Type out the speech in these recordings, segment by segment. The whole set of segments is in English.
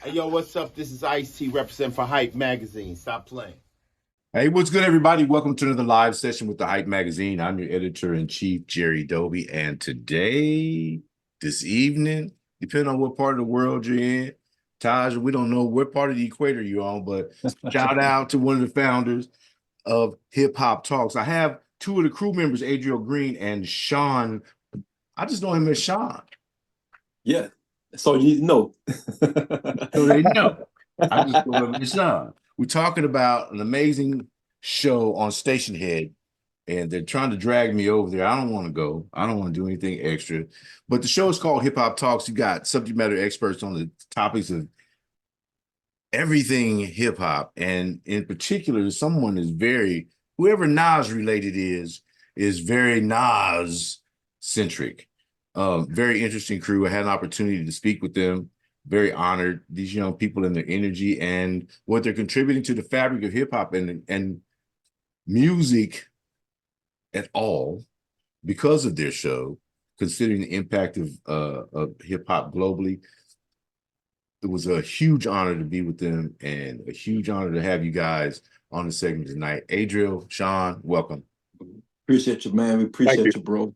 Hey, yo, what's up? This is Ice-T representing for Hype Magazine. Stop playing. Hey, what's good, everybody? Welcome to another live session with the Hype Magazine. I'm your editor-in-chief, Jerry Doby, and today, this evening, depending on what part of the world you're in, Taj, we don't know what part of the equator you're on, but shout out to one of the founders of Hip Hop Talks. I have two of the crew members, Adriel Green and Shawn. I just know him as Shawn. Yeah, that's all you need to know. So they know. I just know him as Shawn. We're talking about an amazing show on Stationhead, and they're trying to drag me over there. I don't want to go. I don't want to do anything extra. But the show is called Hip Hop Talks. You got subject matter experts on the topics of everything hip hop, and in particular, someone is whoever Nas related is very Nas centric. Very interesting crew. I had an opportunity to speak with them. Very honored. These young people and their energy and what they're contributing to the fabric of hip hop and music at all because of their show, considering the impact of hip hop globally. It was a huge honor to be with them and a huge honor to have you guys on the segment tonight. Adriel, Shawn, welcome. Appreciate you, man. We appreciate you, bro.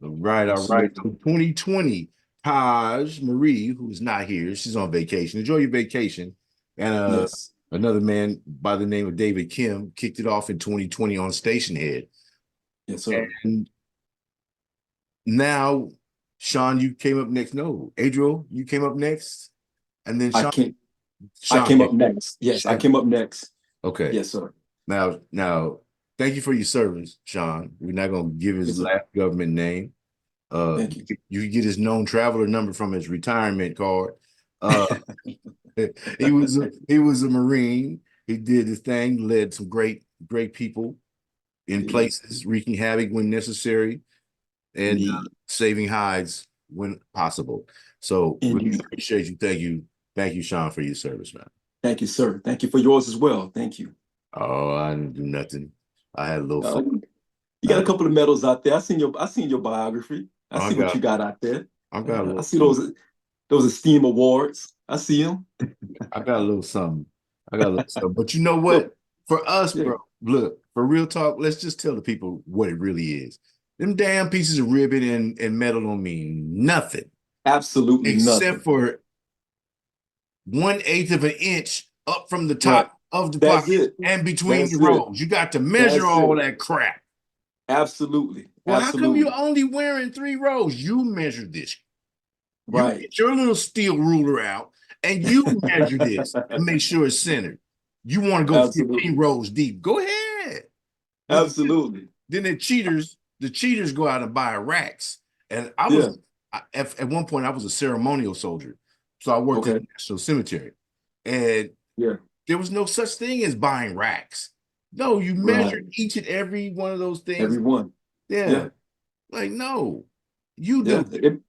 All right. So 2020, Taj-Marie, who's not here, she's on vacation. Enjoy your vacation. And Yes. another man by the name of David Kim kicked it off in 2020 on Stationhead. Yes, sir. And now, Shawn, you came up next. No, Adriel, you came up next. And then I came up next. Yes, I came up next. Okay. Yes, sir. Now, thank you for your service, Shawn. We're not going to give his last government name. Thank you. You can get his known traveler number from his retirement card. He was a Marine. He did his thing, led some great people in places, wreaking havoc when necessary, and saving hides when possible. So we appreciate you. Thank you, Shawn, for your service, man. Thank you, sir. Thank you for yours as well. Thank you. Oh, I didn't do nothing. I had a little fun. You got a couple of medals out there. I seen your biography. I see what you got out there. I see those esteem awards. I see them. I got a little something. But you know what? For us, bro, look, for real talk, let's just tell the people what it really is. Them damn pieces of ribbon and metal don't mean nothing. Absolutely nothing. Except for 1/8 of an inch up from the top of the pocket and between the rows. You got to measure all that crap. Absolutely. Well, how come you're only wearing 3 rows? You measure this. Right. You get your little steel ruler out and you measure this and make sure it's centered. You want to go 15 rows deep. Go ahead. Absolutely. Then the cheaters go out and buy racks. And I was at one point I was a ceremonial soldier. So I worked at the National Cemetery. And there was no such thing as buying racks. No, you measure each and every one of those things. Every one. Yeah. Like, no, you do.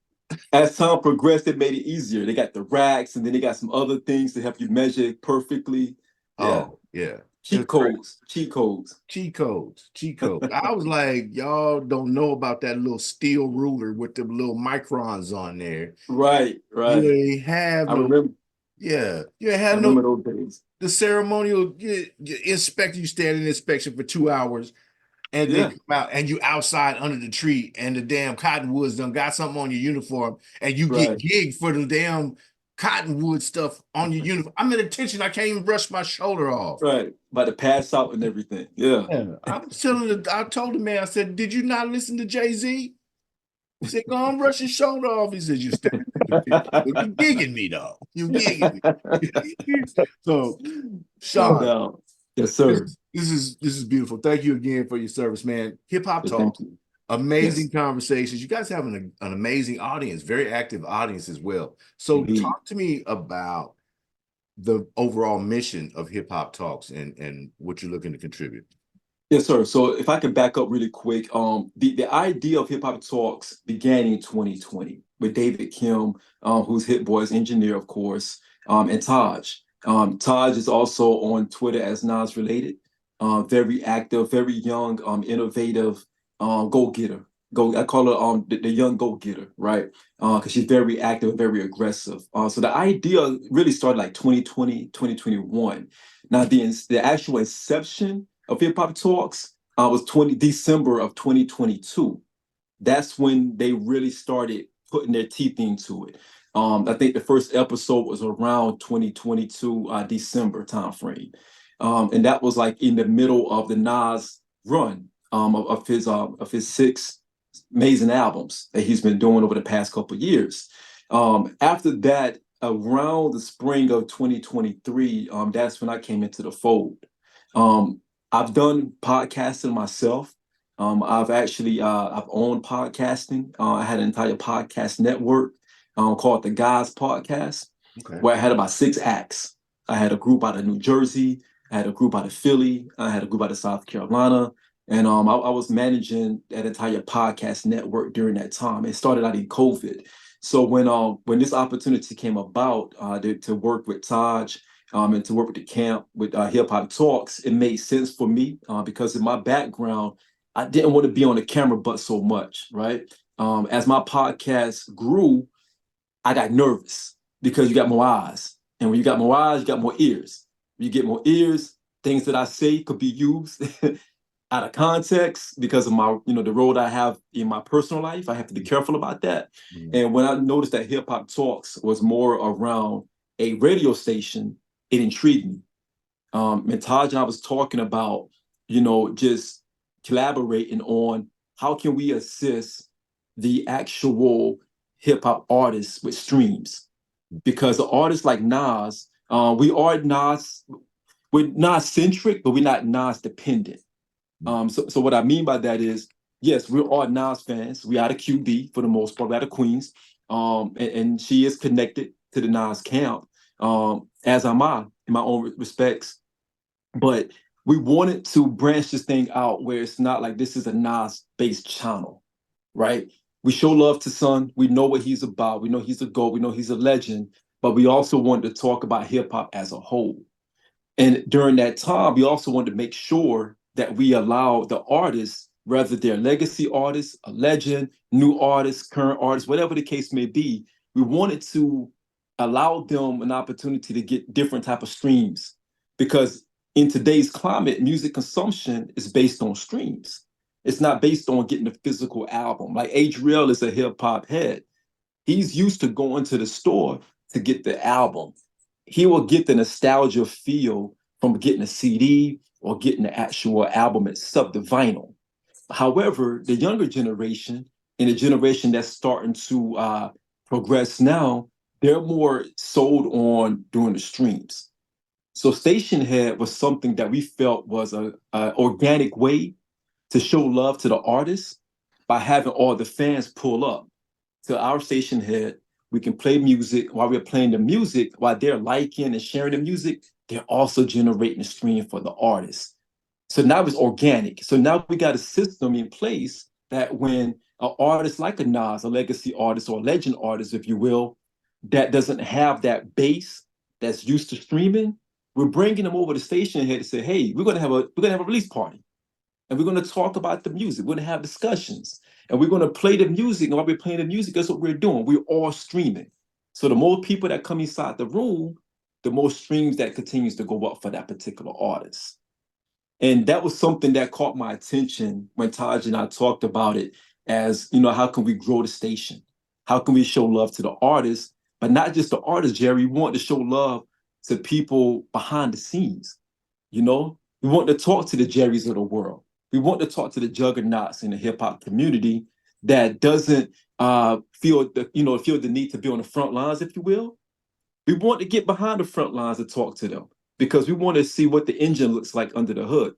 As time progressed, it made it easier. They got the racks, and then they got some other things to help you measure it perfectly. Oh, yeah. Cheat codes. I was like, y'all don't know about that little steel ruler with the little microns on there. Right. You ain't have I remember. Yeah. You ain't have those days. The ceremonial inspector, you stand in inspection for 2 hours. And they come out and you outside under the tree and the damn cottonwoods done got something on your uniform and you get gigged for the damn cottonwood stuff on your uniform. I'm in attention. I can't even brush my shoulder off. Right. About to pass out and everything. Yeah. I told the man, I said, did you not listen to Jay-Z? He said, go on, brush your shoulder off. He said, you gigging me though. You gigging me. So, Shawn. Yes, sir. This is beautiful. Thank you again for your service, man. Hip Hop Talk, amazing conversations. You guys have an amazing audience, very active audience as well. So talk to me about the overall mission of Hip Hop Talks and what you're looking to contribute. Yes, sir. So if I can back up really quick, the idea of Hip Hop Talks began in 2020 with David Kim, who's Hit Boy's engineer, of course, and Taj. Taj is also on Twitter as Nas Related, very active, very young, innovative, go-getter. I call her the young go-getter, right? Because she's very active, very aggressive. So the idea really started like 2020, 2021. Now the actual inception of Hip Hop Talks was December of 2022. That's when they really started putting their teeth into it. I think the first episode was around 2022 December timeframe, and that was like in the middle of the Nas run of his 6 amazing albums that he's been doing over the past couple of years. After that, around the spring of 2023, that's when I came into the fold. I've done podcasting myself. I've owned podcasting. I had an entire podcast network called the Guys Podcast, where I had about 6 acts. I had a group out of New Jersey, I had a group out of Philly, I had a group out of South Carolina, and I was managing that entire podcast network during that time. It started out in COVID. So when this opportunity came about to work with Taj and to work with the camp with Hip Hop Talks, it made sense for me because in my background, I didn't want to be on the camera but so much, right? As my podcast grew, I got nervous because you got more eyes. And when you got more eyes, you got more ears. When you get more ears, things that I say could be used out of context because of my, the role that I have in my personal life. I have to be careful about that. Mm-hmm. And when I noticed that Hip Hop Talks was more around a radio station, it intrigued me. And Taj and I was talking about, just collaborating on how can we assist the actual hip hop artists with streams, because the artists like Nas, we're Nas centric, but we're not Nas dependent. So what I mean by that is, yes, we're all Nas fans. We out of QB for the most part, we're out of Queens, and she is connected to the Nas camp, as am I in my own respects. But we wanted to branch this thing out where it's not like this is a Nas-based channel, right? We show love to Son. We know what he's about. We know he's a GOAT. We know he's a legend. But we also wanted to talk about hip-hop as a whole. And during that time, we also wanted to make sure that we allow the artists, whether they're legacy artists, a legend, new artists, current artists, whatever the case may be, we wanted to allow them an opportunity to get different type of streams. Because in today's climate, music consumption is based on streams. It's not based on getting a physical album. Like Adriel is a hip hop head. He's used to going to the store to get the album. He will get the nostalgia feel from getting a CD or getting the actual album itself, the vinyl. However, the younger generation and the generation that's starting to progress now, they're more sold on doing the streams. So Stationhead was something that we felt was a organic way to show love to the artists by having all the fans pull up to our Stationhead. We can play music while we're playing the music, while they're liking and sharing the music, they're also generating a stream for the artists. So now it's organic. So now we got a system in place that when an artist like a Nas, a legacy artist or a legend artist, if you will, that doesn't have that base that's used to streaming, we're bringing them over to Stationhead to say, hey, we're gonna have a release party, and we're gonna talk about the music. We're gonna have discussions, and we're gonna play the music. And while we're playing the music, that's what we're doing. We're all streaming. So the more people that come inside the room, the more streams that continues to go up for that particular artist. And that was something that caught my attention when Taj and I talked about it as, how can we grow the station? How can we show love to the artists, but not just the artists, Jerry? We want to show love to people behind the scenes. We want to talk to the Jerrys of the world. We want to talk to the juggernauts in the hip hop community that doesn't feel the need to be on the front lines, if you will. We want to get behind the front lines and talk to them because we want to see what the engine looks like under the hood.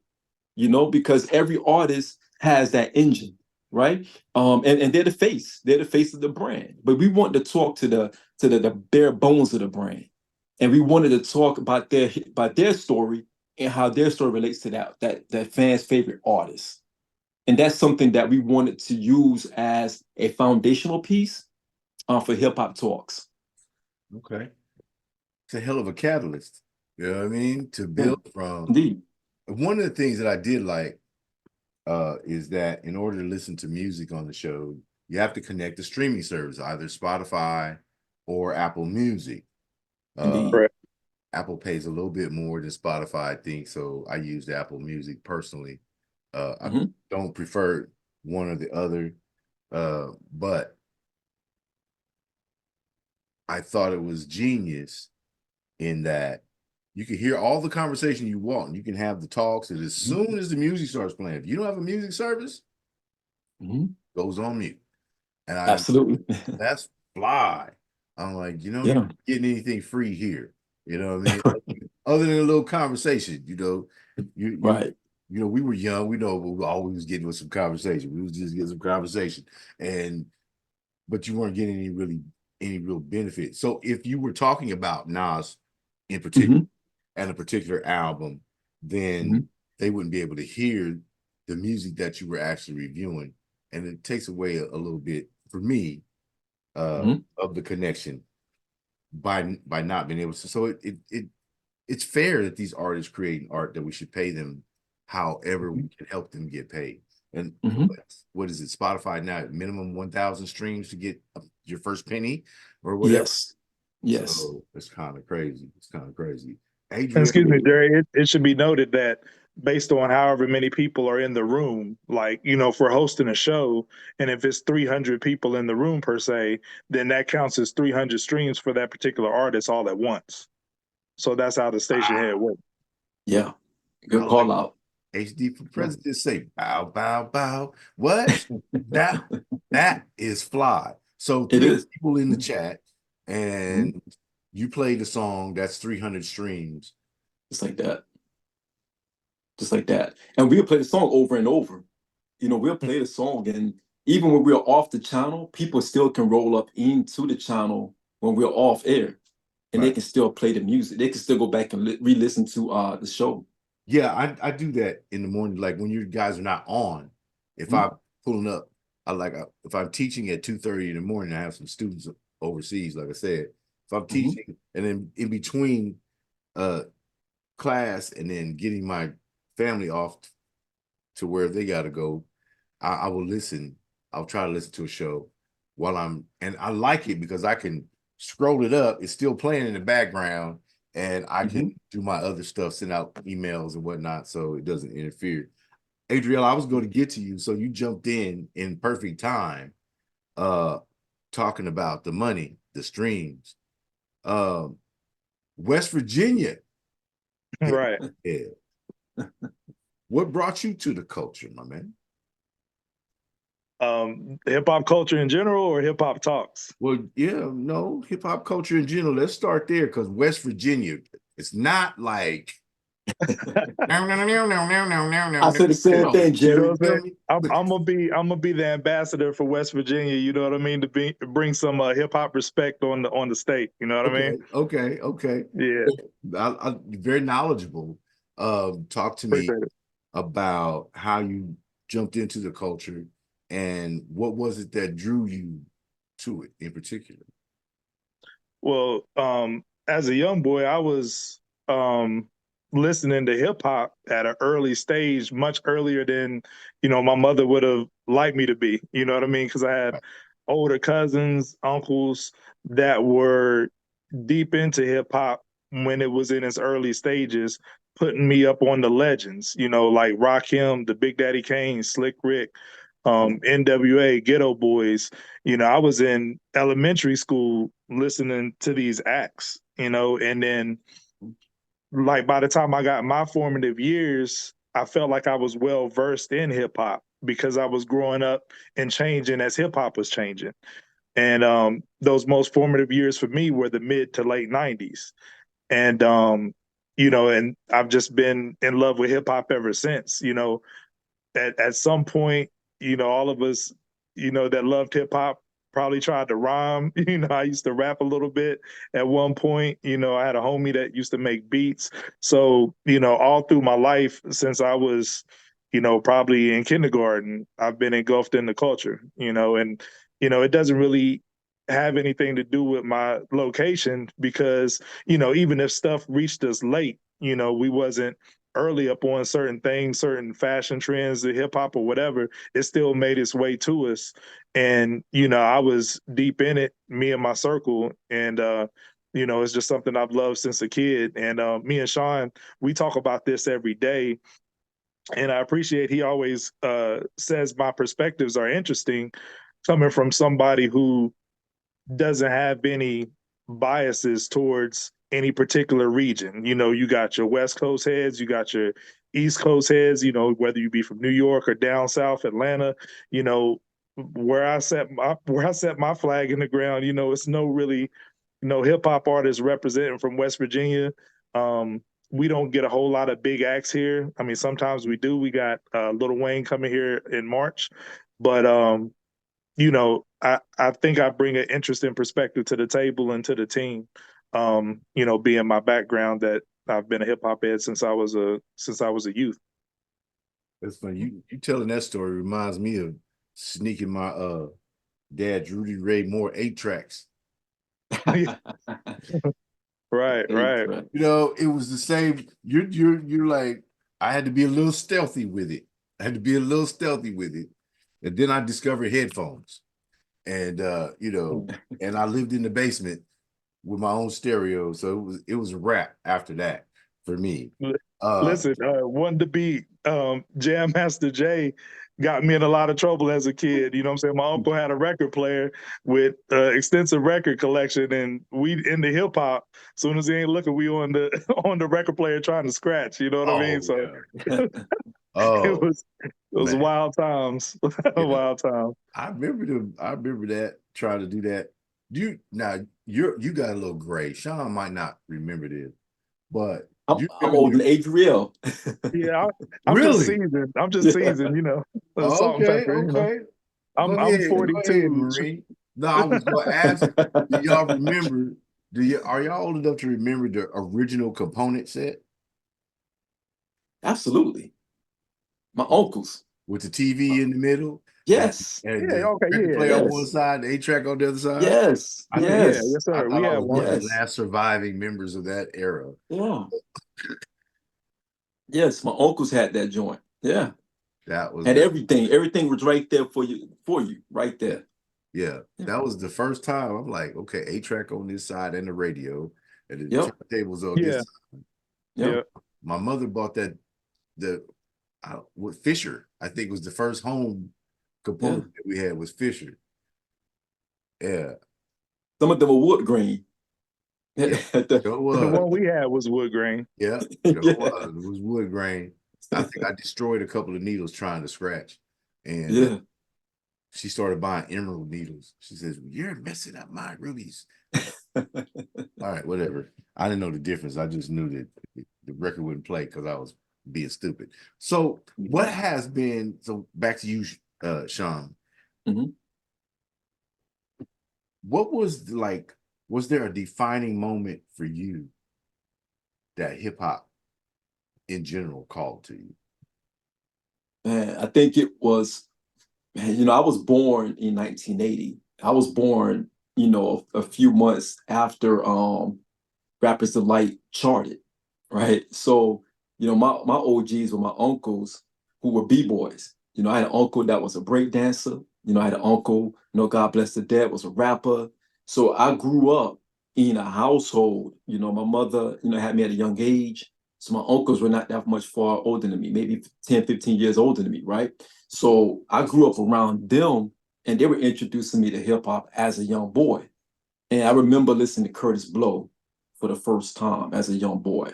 Because every artist has that engine, right? And they're the face. They're the face of the brand. But we want to talk to the bare bones of the brand. And we wanted to talk about their story and how their story relates to that fan's favorite artist. And that's something that we wanted to use as a foundational piece for Hip Hop Talks. Okay. It's a hell of a catalyst. You know what I mean? To build from. Indeed. One of the things that I did like is that in order to listen to music on the show, you have to connect the streaming service, either Spotify or Apple Music. Indeed. Apple pays a little bit more than Spotify, I think, so I use the Apple Music personally. I don't prefer one or the other, but I thought it was genius in that you can hear all the conversation you want. You can have the talks, and as soon as the music starts playing, if you don't have a music service, goes on mute. And Absolutely. That's fly. I'm like, you're not getting anything free here. You know what I mean? Other than a little conversation, Right. We were young. We know we were always getting with some conversation. We was just getting some conversation, but you weren't getting any real benefit. So if you were talking about Nas in particular and a particular album, then they wouldn't be able to hear the music that you were actually reviewing, and it takes away a little bit for me of the connection by not being able to. So it's fair that these artists creating art, that we should pay them however we can help them get paid. And what is it? Spotify now, minimum 1,000 streams to get your first penny or whatever. Yes. So it's kind of crazy. Adriel, excuse me, Jerry. It should be noted that based on however many people are in the room, like, if we're hosting a show, and if it's 300 people in the room per se, then that counts as 300 streams for that particular artist all at once. So that's how the Stationhead works. Yeah. Good call out. HD for president say bow, bow, bow. What? that is fly. So three people in the chat, and you play the song, that's 300 streams. Just like that. And we'll play the song over and over. We'll play the song, and even when we're off the channel, people still can roll up into the channel when we're off air, and they can still play the music. They can still go back and re-listen to the show. Yeah, I do that in the morning. Like when you guys are not on, if I'm pulling up, if I'm teaching at 2:30 in the morning, I have some students overseas, like I said. If I'm teaching and then in between class and then getting my family off to where they got to go, I will listen. I'll try to listen to a show and I like it because I can scroll it up. It's still playing in the background, and I can do my other stuff, send out emails and whatnot, so it doesn't interfere. Adriel, I was going to get to you, so you jumped in perfect time, talking about the money, the streams. West Virginia. Right. Yeah. What brought you to the culture, my man? Hip hop culture in general, or hip hop talks? Well, yeah, no, hip hop culture in general. Let's start there, because West Virginia, it's not like. I said the same thing, Jerry. I'm gonna be the ambassador for West Virginia. You know what I mean? To bring some hip hop respect on the state. You know what I mean? Okay. Yeah. I'm very knowledgeable. Talk to me about how you jumped into the culture, and what was it that drew you to it in particular? Well, as a young boy, I was listening to hip hop at an early stage, much earlier than, my mother would have liked me to be. You know what I mean? Because I had older cousins, uncles that were deep into hip hop when it was in its early stages, putting me up on the legends, like Rakim, the Big Daddy Kane, Slick Rick, NWA, Ghetto Boys. I was in elementary school listening to these acts, and then like by the time I got my formative years, I felt like I was well versed in hip hop because I was growing up and changing as hip hop was changing. And those most formative years for me were the mid to late 90s. And and I've just been in love with hip hop ever since. At some point, all of us, that loved hip hop probably tried to rhyme. I used to rap a little bit at one point. I had a homie that used to make beats. So, all through my life since I was, probably in kindergarten, I've been engulfed in the culture, and, it doesn't really have anything to do with my location because, even if stuff reached us late, we wasn't early up on certain things, certain fashion trends, the hip hop or whatever, it still made its way to us. And, I was deep in it, me and my circle. And, it's just something I've loved since a kid. And me and Shawn, we talk about this every day. And I appreciate he always says my perspectives are interesting coming from somebody who doesn't have any biases towards any particular region. You got your West Coast heads, you got your East Coast heads, whether you be from New York or down south, Atlanta, where I set my flag in the ground, it's no really, hip hop artists representing from West Virginia. We don't get a whole lot of big acts here. I mean, sometimes we do. We got Lil Wayne coming here in March, but I think I bring an interesting perspective to the table and to the team. Being my background that I've been a hip hop head since I was a youth. That's funny. You telling that story reminds me of sneaking my dad's Rudy Ray Moore 8-tracks. Right. It was the same. You're like, I had to be a little stealthy with it. And then I discovered headphones. And and I lived in the basement with my own stereo. So it was a wrap after that for me. Listen, one to beat, Jam Master Jay got me in a lot of trouble as a kid. You know what I'm saying? My uncle had a record player with extensive record collection, and we into hip hop. As soon as he ain't looking, we on the record player trying to scratch. You know what I mean? So it was wild times. Wild times. I remember that, trying to do that. You got a little gray. Shawn might not remember this, but I'm older than Adriel. Yeah, I'm really? just seasoned. I'm just seasoned, salt and pepper. Okay. I'm 42. Go ahead, Marie. No, I was going to ask, do y'all remember, are y'all old enough to remember the original component set? Absolutely. My uncles. With the TV in the middle? Yes. And the record player on one side, the 8-track on the other side? Yes. Yes, sir. We had one of the last surviving members of that era. Yeah. Yes, my uncles had that joint. Yeah. That was everything was right there for you, right there. Yeah. That was the first time I'm like, okay, 8-track on this side and the radio, and the turntables on this side. Yeah. My mother bought that with Fisher. I think was the first home component that we had was Fisher. Yeah. Some of them were wood grain. The one we had was wood grain. Yeah, it was wood grain. I think I destroyed a couple of needles trying to scratch. And she started buying emerald needles. She says, "You're messing up my rubies." All right, whatever. I didn't know the difference. I just knew that the record wouldn't play because I was being stupid. So what has been, so back to you, Shawn. Mm-hmm. What was was there a defining moment for you that hip hop in general called to you? Man, I think it was, I was born in 1980. I was born, a few months after Rappers Delight charted, right? So, my OGs were my uncles who were B-boys. I had an uncle that was a break dancer. I had an uncle, God bless the dead, was a rapper. So I grew up in a household, my mother, had me at a young age. So my uncles were not that much far older than me, maybe 10, 15 years older than me, right? So I grew up around them, and they were introducing me to hip hop as a young boy. And I remember listening to Kurtis Blow for the first time as a young boy.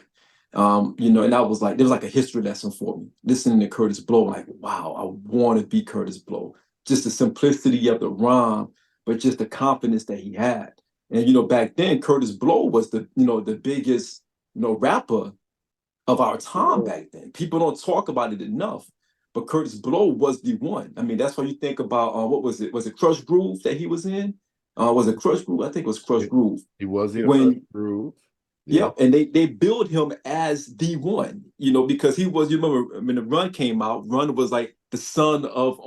And I was like, there was like a history lesson for me. Listening to Kurtis Blow, like, wow, I want to be Kurtis Blow. Just the simplicity of the rhyme, but just the confidence that he had. And back then, Kurtis Blow was the biggest rapper of our time back then. People don't talk about it enough, but Kurtis Blow was the one. I mean, that's why you think about what was it? Was it Crush Groove that he was in? Was it Crush Groove? I think it was Crush Groove. He was in Crush Groove. Yeah, and they built him as the one, because he was. You remember when the Run came out? Run was like the son of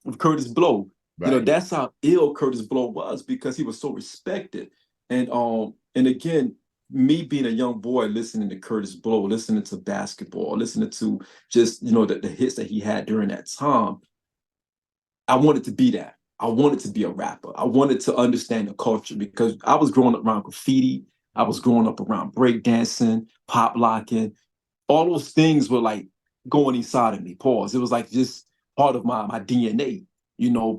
Kurtis Blow. Right. That's how ill Kurtis Blow was, because he was so respected. And again, me being a young boy listening to Curtis Blow, listening to basketball, listening to just, the hits that he had during that time, I wanted to be that. I wanted to be a rapper. I wanted to understand the culture because I was growing up around graffiti. I was growing up around breakdancing, pop locking. All those things were like going inside of me. Pause. It was like just part of my DNA,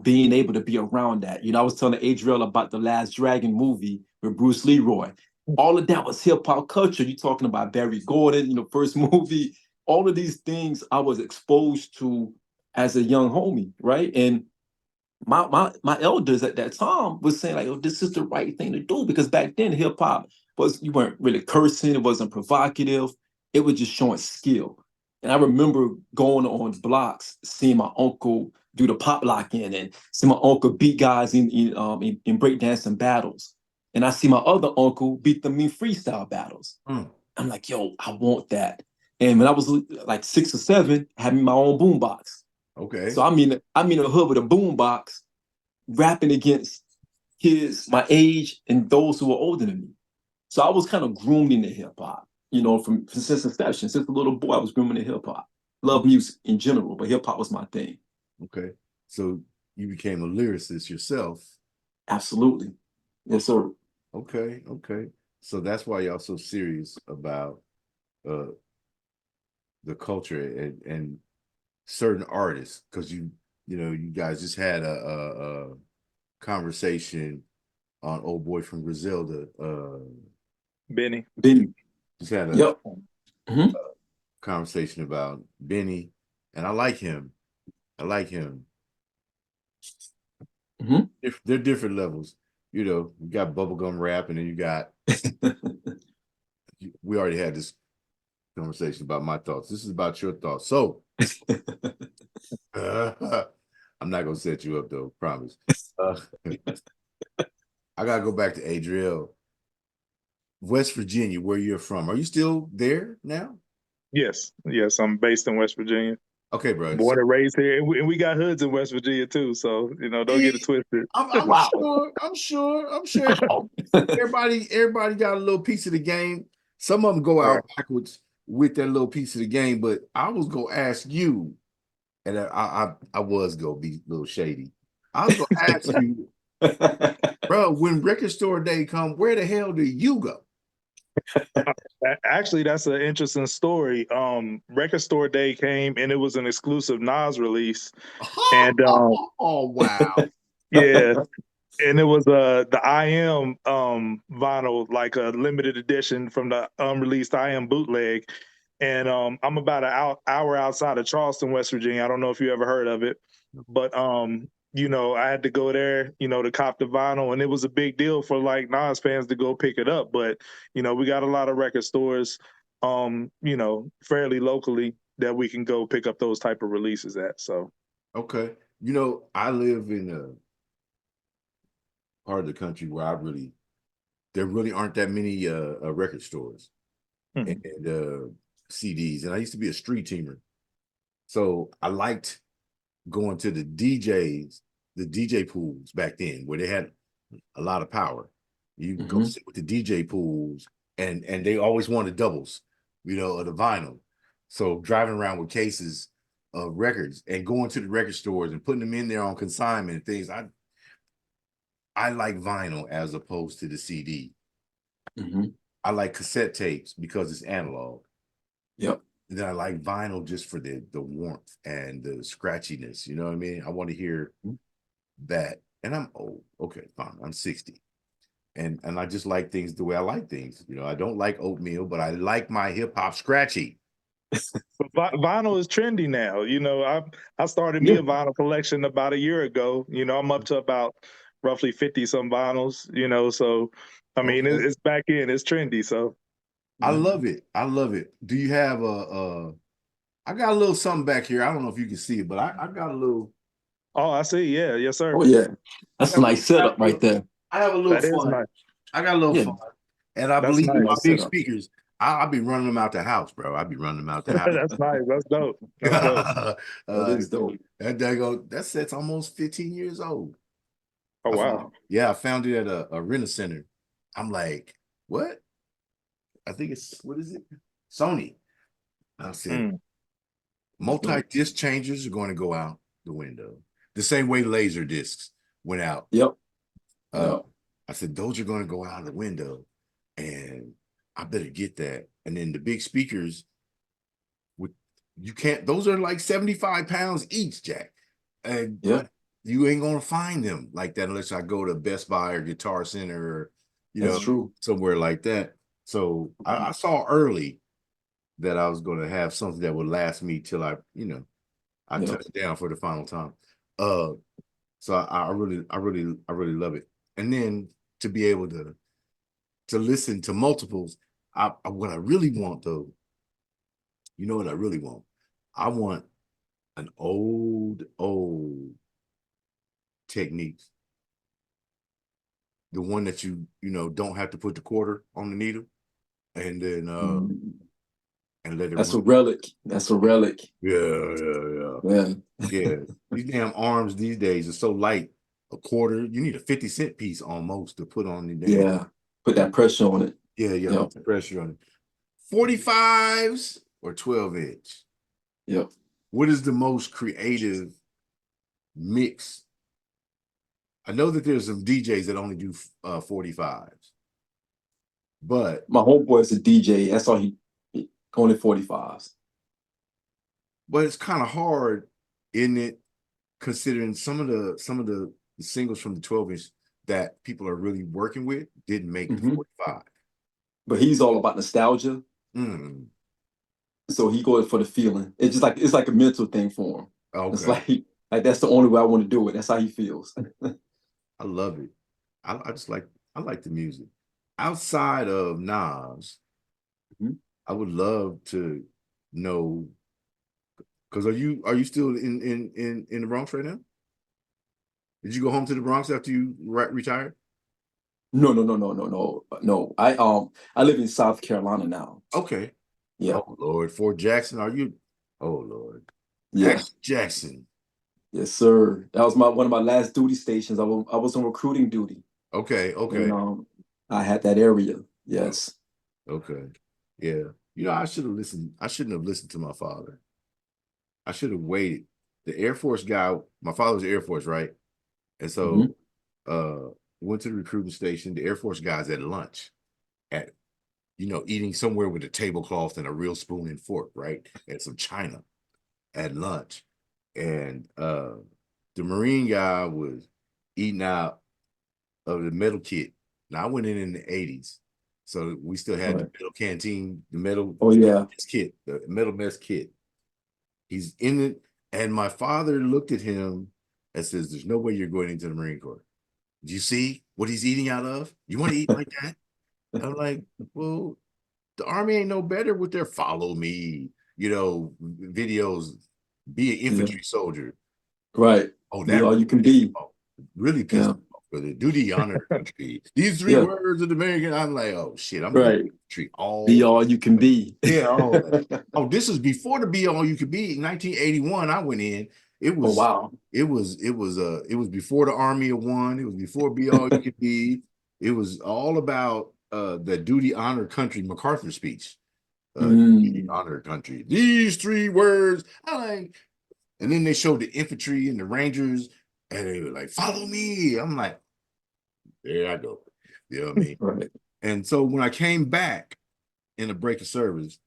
being able to be around that. I was telling Adriel about the Last Dragon movie with Bruce Leroy. All of that was hip hop culture. You're talking about Barry Gordon, first movie. All of these things I was exposed to as a young homie, right? And my elders at that time was saying like, "Oh, this is the right thing to do," because back then hip hop you weren't really cursing, it wasn't provocative, it was just showing skill. And I remember going on blocks, seeing my uncle do the pop locking and see my uncle beat guys in breakdancing battles, and I see my other uncle beat them in freestyle battles. I'm like, yo, I want that. And when I was like 6 or 7, having my own boombox. Okay. So I'm in the hood with a boombox, rapping against kids my age and those who are older than me. So I was kind of groomed into hip hop, from since inception. Since a little boy, I was groomed into hip hop. Love music in general, but hip hop was my thing. Okay. So you became a lyricist yourself. Absolutely. Yes, sir. Okay. So that's why y'all so serious about the culture and certain artists, because you guys just had a conversation on Old Boy from Griselda. Benny. Just had a Yep. conversation about Benny, and I like him. They're different levels. You got bubblegum rap, and then you got we already had this conversation about my thoughts. This is about your thoughts. So I'm not gonna set you up though, promise. I gotta go back to Adriel. West Virginia, where you're from. Are you still there now? Yes, I'm based in West Virginia. Okay, bro. Born and raised here, and we got hoods in West Virginia too. So don't get it twisted. I'm sure. Everybody got a little piece of the game. Some of them go out backwards with that little piece of the game. But I was gonna ask you, and I was gonna be a little shady. I was gonna ask you, bro, when record store day come, where the hell do you go? Actually, that's an interesting story. Record Store Day came and it was an exclusive Nas release. And oh wow. Yeah. And it was the I Am vinyl, like a limited edition from the unreleased I Am bootleg. And I'm about an hour outside of Charleston, West Virginia. I don't know if you ever heard of it, but I had to go there, to cop the vinyl, and it was a big deal for like Nas fans to go pick it up. But we got a lot of record stores, fairly locally that we can go pick up those type of releases at. So okay, I live in a part of the country where there really aren't that many record stores and CDs, and I used to be a street teamer, so I liked going to the DJ pools back then where they had a lot of power. You could go sit with the DJ pools, and they always wanted doubles, of the vinyl. So driving around with cases of records and going to the record stores and putting them in there on consignment and things. I like vinyl as opposed to the CD. I like cassette tapes because it's analog. Yep. And then I like vinyl just for the warmth and the scratchiness. You know what I mean? I want to hear that. And I'm old. Okay, fine. I'm 60. And I just like things the way I like things. I don't like oatmeal, but I like my hip hop scratchy. Vinyl is trendy now. I started me a vinyl collection about a year ago. I'm up to about roughly 50 some vinyls. So I mean, it's back in. It's trendy. So I love it. Do you have I got a little something back here. I don't know if you can see it, but I got a little. Oh, I see. Yeah, yes, sir. Oh yeah, that's a nice setup right there. I have a little fun. Nice. I got a little fun, and I believe nice. my big speakers. I'll be running them out the house, bro. I'll be running them out the house. That's nice. That's dope. That's dope. That is dope. That set's almost 15 years old. Oh wow. I found it at a rent-a center. I'm like, what? I think it's, what is it? Sony. I said, Mm. multi-disc changers are going to go out the window. The same way laser discs went out. Yep. I said, those are going to go out the window. And I better get that. And then the big speakers, you can't, those are like 75 pounds each, Jack. And but you ain't gonna find them like that unless I go to Best Buy or Guitar Center or That's true. somewhere like that. So I saw early that I was gonna have something that would last me till I touch down for the final time. So I really love it. And then to be able to listen to multiples, what I really want though, you know what I really want? I want an old techniques. The one that you don't have to put the quarter on the needle, and then and let it That's run. a relic. That's a relic. Yeah. These damn arms these days are so light. A quarter, you need a 50-cent piece almost to put on the damn. Yeah. Put that pressure on it. Put the pressure on it. 45s or 12-inch. Yep. What is the most creative mix? I know that there's some DJs that only do 45s, but my homeboy is a DJ. That's all he only 45s. But it's kind of hard, isn't it? Considering some of the singles from the 12-inch that people are really working with didn't make the 45. But he's all about nostalgia. So he goes for the feeling. It's like a mental thing for him. Okay. It's like that's the only way I want to do it. That's how he feels. I love it. I like the music. Outside of Nas, I would love to know, because are you still in the Bronx right now? Did you go home to the Bronx after you retired? No. I live in South Carolina now. Okay. Yeah. Oh Lord, Fort Jackson. Are you? Oh Lord. Yeah. Jackson. Yes, sir. That was one of my last duty stations. I was on recruiting duty. Okay. And, I had that area. Yes. Okay. Yeah. I should have listened. I shouldn't have listened to my father. I should have waited. The Air Force guy, my father was Air Force, right? And so went to the recruiting station. The Air Force guys at lunch at, eating somewhere with a tablecloth and a real spoon and fork, right? And some china at lunch. And the Marine guy was eating out of the metal kit. Now I went in the 80s. So we still had the metal canteen, the metal kit, the metal mess kit. He's in it. And my father looked at him and says, there's no way you're going into the Marine Corps. Do you see what he's eating out of? You want to eat like that? I'm like, well, the Army ain't no better with their follow me, videos, be an infantry soldier. Right. Oh, that all you can be. Really pissed off with it. Do the honor country. These three words of the American, I'm like, oh shit, I'm gonna be all you can be. Yeah. Oh, this is before the be all you could be. In 1981, I went in. It was It was before the Army of One. It was before be all you could be. It was all about the duty, honor, country MacArthur speech. Duty, honor, country. These three words. And then they showed the infantry and the Rangers, and they were like, follow me. I'm like, there I go. You know what I mean? Right. And so when I came back in a break of service,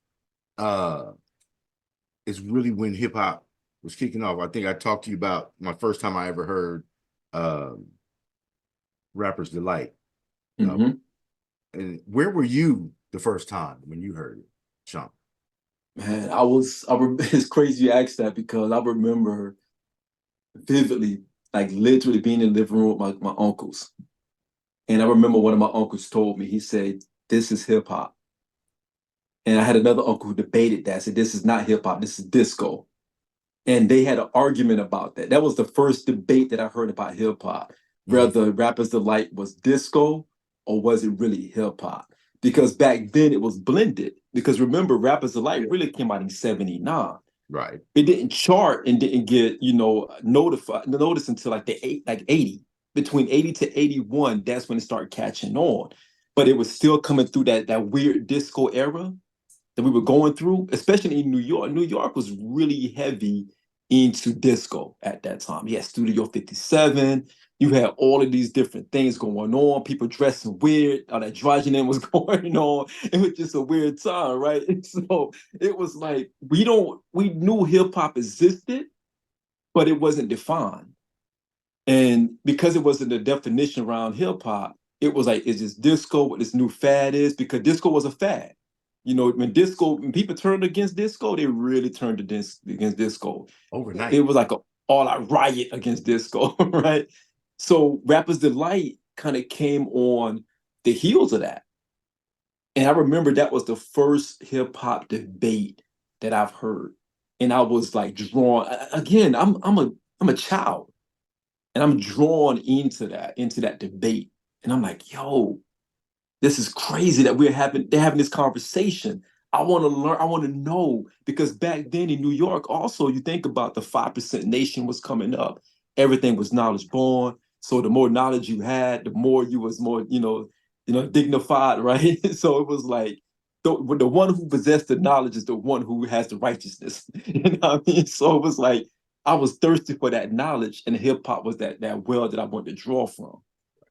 it's really when hip hop was kicking off. I think I talked to you about my first time I ever heard Rapper's Delight. And where were you the first time when you heard it, Shawn? Man, it's crazy you asked that, because I remember vividly, like literally being in the living room with my uncles. And I remember one of my uncles told me, he said, this is hip hop. And I had another uncle who debated that, said, this is not hip hop, this is disco. And they had an argument about that. That was the first debate that I heard about hip hop, whether Rapper's Delight was disco or was it really hip hop? Because back then it was blended. Because remember, Rapper's Delight really came out in 79. Right. It didn't chart and didn't get, notice until like 80. Between 80 to 81, that's when it started catching on. but it was still coming through that weird disco era that we were going through, especially in New York. New York was really heavy into disco at that time. You had Studio 57. You had all of these different things going on, people dressing weird, all that androgyny was going on. It was just a weird time, right? And so it was like, we knew hip hop existed, but it wasn't defined. And because it wasn't a definition around hip hop, it was like, is this disco what this new fad is? Because disco was a fad. You know, when people turned against disco, they really turned against disco. Overnight. It was like a all-out riot against disco, right? So Rapper's Delight kind of came on the heels of that. And I remember that was the first hip hop debate that I've heard. And I was like drawn, again, I'm a child. And I'm drawn into that debate. And I'm like, yo, this is crazy that they're having this conversation. I want to learn, I want to know, because back then in New York, also, you think about the 5% nation was coming up. Everything was knowledge born. So the more knowledge you had, the more you was more, dignified, right? So it was like, the one who possessed the knowledge is the one who has the righteousness. You know what I mean? So it was like, I was thirsty for that knowledge, and hip hop was that well that I wanted to draw from.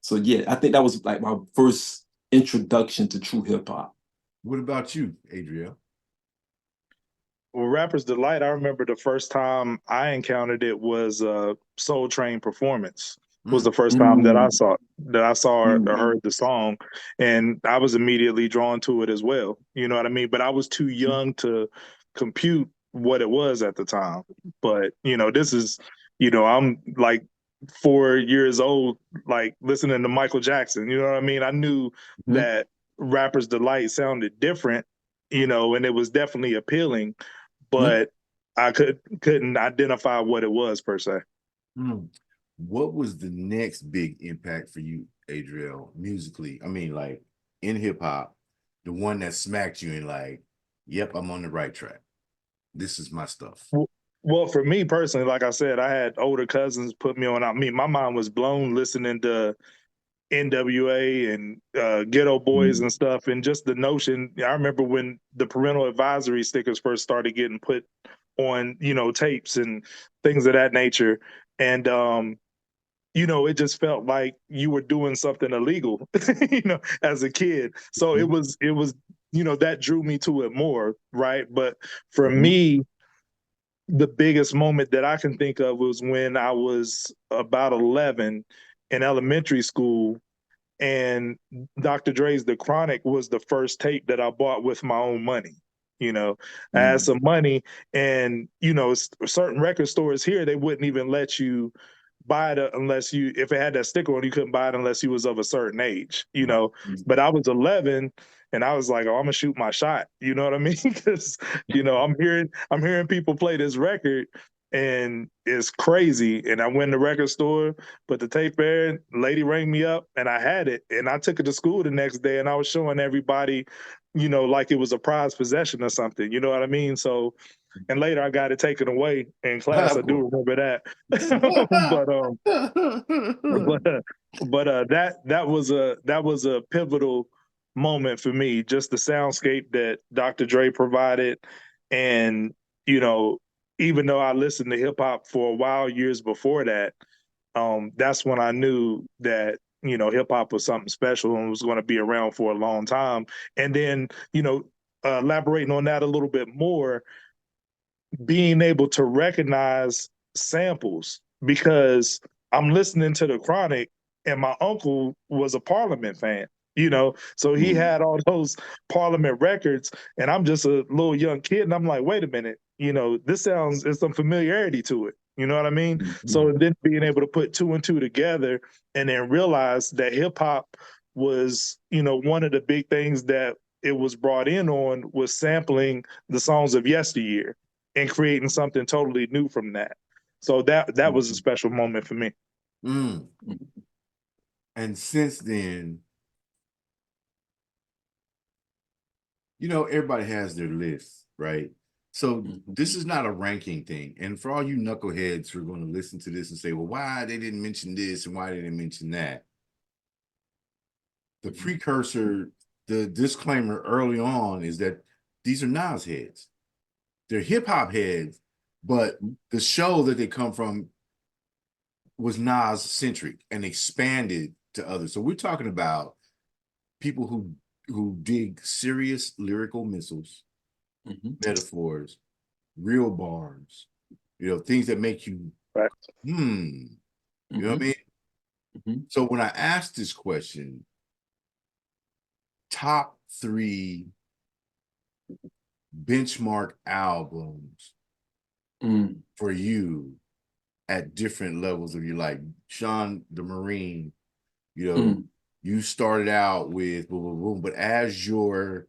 So yeah, I think that was like my first introduction to true hip hop. What about you, Adriel? Well, Rapper's Delight, I remember the first time I encountered it was Soul Train Performance. Was the first time that I saw or heard the song, and I was immediately drawn to it as well. You know what I mean? But I was too young to compute what it was at the time. But this is, I'm like 4 years old, like listening to Michael Jackson. You know what I mean? I knew that Rapper's Delight sounded different, and it was definitely appealing, but I couldn't identify what it was per se. What was the next big impact for you, Adriel, musically? I mean, like in hip hop, the one that smacked you and like, yep, I'm on the right track. This is my stuff. Well, for me personally, like I said, I had older cousins put me on. My mind was blown listening to NWA and Ghetto Boys and stuff, and just the notion. I remember when the parental advisory stickers first started getting put on, tapes and things of that nature, and it just felt like you were doing something illegal, as a kid. So it was, that drew me to it more, right? But for me, the biggest moment that I can think of was when I was about 11 in elementary school, and Dr. Dre's The Chronic was the first tape that I bought with my own money. I had some money, and certain record stores here, they wouldn't even let you buy it unless if it had that sticker on, you couldn't buy it unless you was of a certain age, But I was 11, and I was like, oh, I'm gonna shoot my shot. You know what I mean? Because I'm hearing people play this record, and it's crazy. And I went to the record store, put the tape in, lady rang me up, and I had it. And I took it to school the next day, and I was showing everybody, like it was a prized possession or something. You know what I mean? So, and later I got it taken away in class. I do remember that. but that was a pivotal moment for me. Just the soundscape that Dr. Dre provided, and even though I listened to hip hop for a while years before that, that's when I knew that hip hop was something special and was going to be around for a long time. And then elaborating on that a little bit more, being able to recognize samples, because I'm listening to The Chronic, and my uncle was a Parliament fan, so he had all those Parliament records, and I'm just a little young kid, and I'm like, wait a minute, there's some familiarity to it. You know what I mean? So then being able to put two and two together, and then realize that hip hop was, one of the big things that it was brought in on was sampling the songs of yesteryear and creating something totally new from that. So that was a special moment for me. And since then, everybody has their list, right? So this is not a ranking thing. And for all you knuckleheads who are going to listen to this and say, well, why they didn't mention this and why they didn't mention that? the precursor, the disclaimer early on is that these are Nas heads. They're hip hop heads, but the show that they come from was Nas centric and expanded to others. So we're talking about people who dig serious lyrical missiles, metaphors, real bars, things that make you, Right. you know what I mean? So when I asked this question, top 3 benchmark albums for you at different levels of your life. Shawn the Marine, you started out with boom, boom, boom, but as your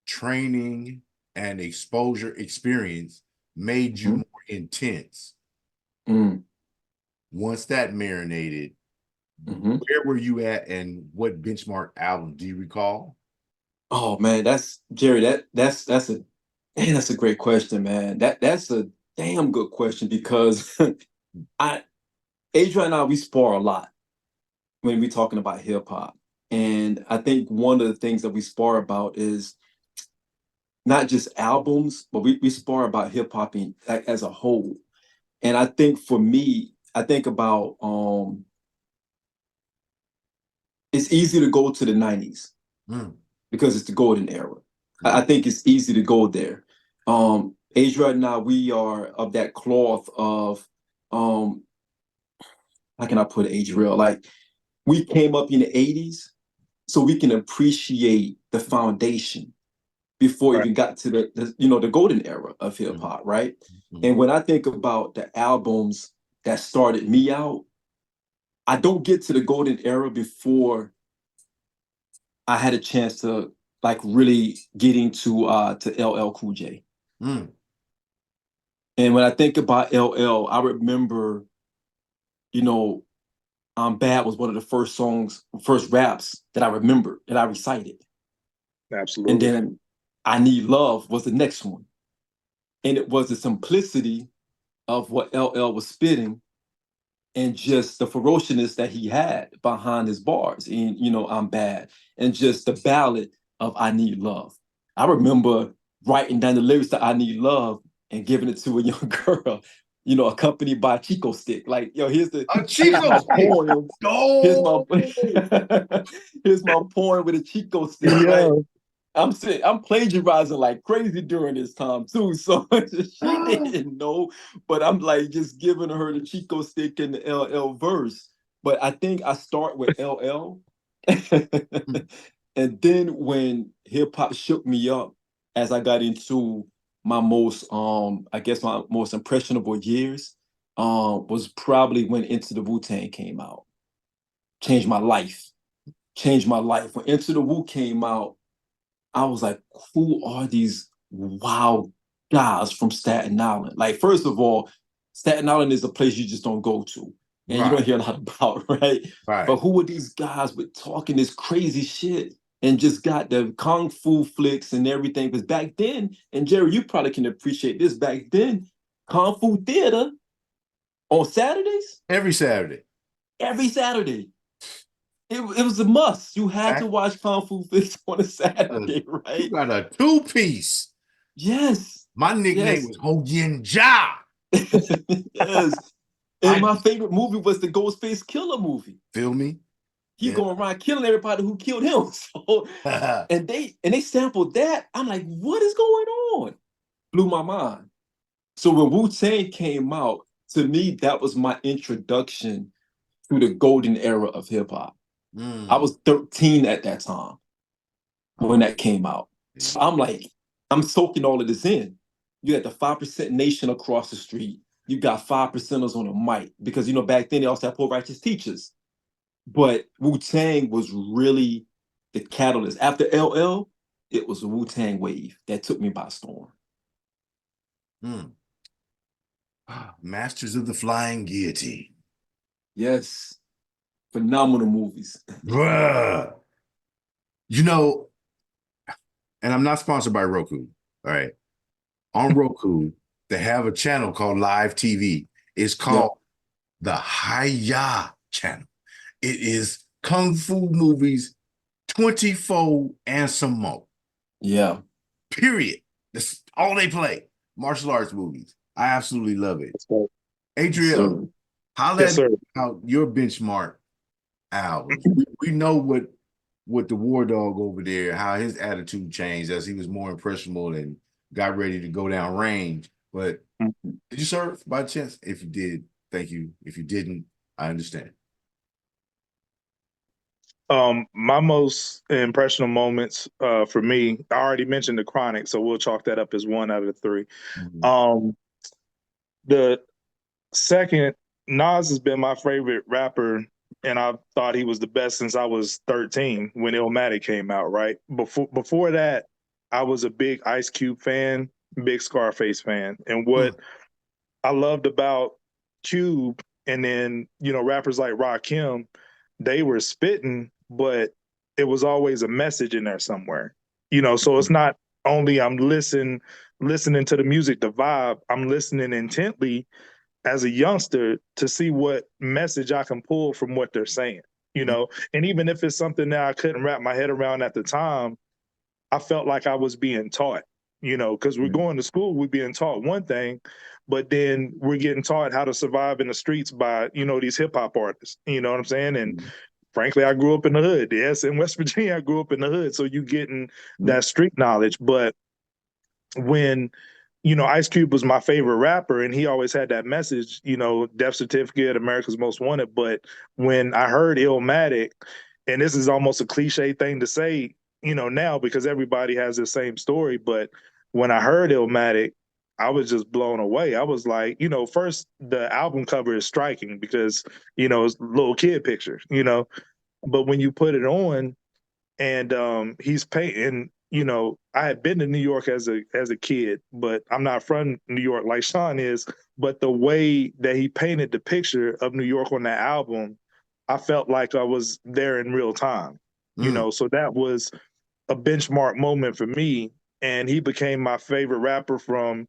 training and exposure experience made you more intense, once that marinated, where were you at and what benchmark album do you recall? Oh man, that's Jerry. That's a great question, man. That's a damn good question because Adriel and I, we spar a lot when we're talking about hip hop. And I think one of the things that we spar about is not just albums, but we spar about hip hop as a whole. And I think for me, I think about it's easy to go to the 90s because it's the golden era. I think it's easy to go there. Adriel and I, we are of that cloth of how can I put it, Adriel? Like we came up in the 80s, so we can appreciate the foundation before even got to the golden era of hip hop, right? And when I think about the albums that started me out, I don't get to the golden era before I had a chance to like really get into to LL Cool J. And when I think about LL, I remember, I'm Bad was one of the first raps that I remembered, that I recited. Absolutely. And then I Need Love was the next one. And it was the simplicity of what LL was spitting and just the ferociousness that he had behind his bars in, I'm Bad, and just the ballad of I Need Love. I remember writing down the lyrics to I Need Love and giving it to a young girl, accompanied by a Chico stick. Like, here's the Chico stick. Poem. Here's my poem with a Chico stick, right? I'm plagiarizing like crazy during this time too. So she didn't know, but I'm like just giving her the Chico stick and the LL verse. But I think I start with LL. And then when hip hop shook me up as I got into my most my most impressionable years, was probably when Into the Wu-Tang came out. Changed my life. When Into the Wu came out, I was like, who are these wild guys from Staten Island? Like, first of all, Staten Island is a place you just don't go to. And you don't hear a lot about, right? But who are these guys with talking this crazy shit and just got the kung fu flicks and everything? Because back then, and Jerry, you probably can appreciate this, back then, kung fu theater on Saturdays? Every Saturday. It was a must. You had to watch Kung Fu Flicks on a Saturday, right? You got a 2-piece. Yes. My nickname was Ho Yin Ja. Yes. And my favorite movie was the Ghostface Killer movie. Feel me? He going around killing everybody who killed him. So, and they sampled that. I'm like, what is going on? Blew my mind. So when Wu-Tang came out, to me, that was my introduction to the golden era of hip hop. I was 13 at that time when that came out. So I'm like, I'm soaking all of this in. You had the 5% Nation across the street. You got 5%ers on the mic because, back then they also had poor righteous teachers. But Wu-Tang was really the catalyst. After LL, it was the Wu-Tang wave that took me by storm. Masters of the Flying Guillotine. Yes. Phenomenal movies. Bruh. And I'm not sponsored by Roku. All right. On Roku, they have a channel called Live TV. It's called the Hiya channel. It is kung fu movies 24 and some more. Yeah. Period. That's all they play. Martial arts movies. I absolutely love it. Adriel, holla Yes, at sir. out your benchmark albums. We know what the War Dog over there, how his attitude changed as he was more impressionable and got ready to go down range. But did you serve by chance? If you did, thank you. If you didn't, I understand. My most impressionable moments for me, I already mentioned the Chronic, so we'll chalk that up as 1 out of 3. Um, the second, Nas has been my favorite rapper, and I thought he was the best since I was 13 when Illmatic came out, right? Before that, I was a big Ice Cube fan, big Scarface fan. And what I loved about Cube and then, rappers like Rakim, they were spitting, but it was always a message in there somewhere. So it's not only I'm listening to the music, the vibe, I'm listening intently as a youngster to see what message I can pull from what they're saying, and even if it's something that I couldn't wrap my head around at the time, I felt like I was being taught, because we're going to school, we're being taught one thing, but then we're getting taught how to survive in the streets by, these hip hop artists, you know what I'm saying? And frankly, I grew up in the hood. Yes, in West Virginia, I grew up in the hood. So you getting that street knowledge. But when Ice Cube was my favorite rapper, and he always had that message, Death Certificate, America's Most Wanted. But when I heard Illmatic, and this is almost a cliche thing to say, now because everybody has the same story, but when I heard Illmatic, I was just blown away. I was like, first the album cover is striking because, it's little kid pictures, but when you put it on, and he's painting. I had been to New York as a kid, but I'm not from New York like Shawn is. But the way that he painted the picture of New York on that album, I felt like I was there in real time. So that was a benchmark moment for me, and he became my favorite rapper from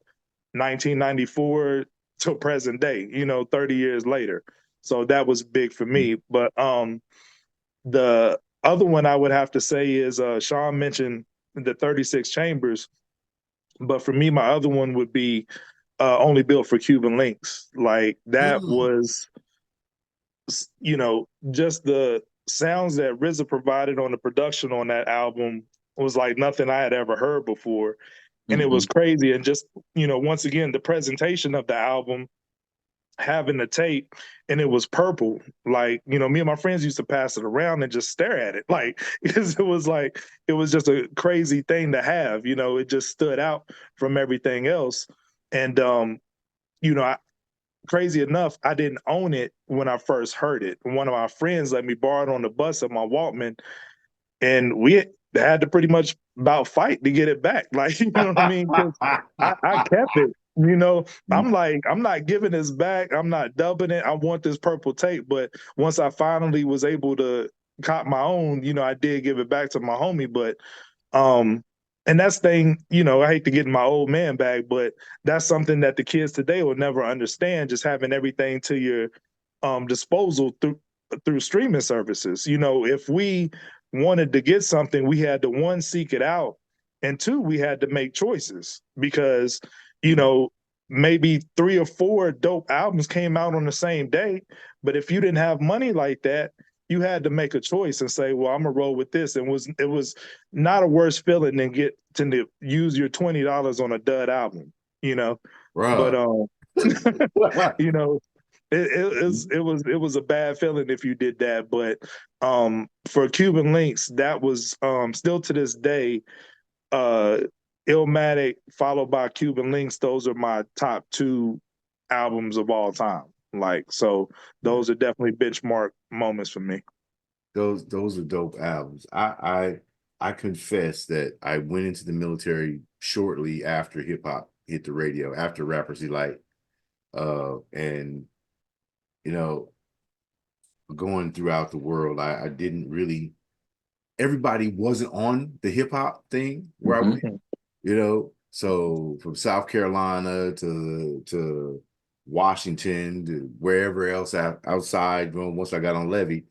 1994 to present day. 30 years later. So that was big for me. But the other one I would have to say is Shawn mentioned the 36 Chambers, but for me, my other one would be Only Built for Cuban Links. Like that was, just the sounds that RZA provided on the production on that album was like nothing I had ever heard before. And it was crazy. And just, once again, the presentation of the album, having the tape, and it was purple. Like, me and my friends used to pass it around and just stare at it. Like, because it was just a crazy thing to have, it just stood out from everything else. And, crazy enough, I didn't own it when I first heard it. One of my friends let me borrow it on the bus of my Walkman, and we had to pretty much about fight to get it back. Like, you know what I mean? 'Cause I kept it. I'm like, I'm not giving this back. I'm not dubbing it. I want this purple tape. But once I finally was able to cop my own, I did give it back to my homie. But and that's thing, I hate to get in my old man bag, but that's something that the kids today will never understand, just having everything to your disposal through streaming services. If we wanted to get something, we had to, one, seek it out, and two, we had to make choices because, maybe 3 or 4 dope albums came out on the same day. But if you didn't have money like that, you had to make a choice and say, well, I'm gonna roll with this. And it was not a worse feeling than get to use your $20 on a dud album, But you know, it was a bad feeling if you did that. But for Cuban Links, that was still to this day, Illmatic followed by Cuban Links. Those are my top 2 albums of all time. Like, so those are definitely benchmark moments for me. Those are dope albums. I confess that I went into the military shortly after hip hop hit the radio, after Rappers Delight. And going throughout the world, I didn't really, everybody wasn't on the hip hop thing where I went, so from South Carolina to Washington to wherever else outside, once I got on Levee,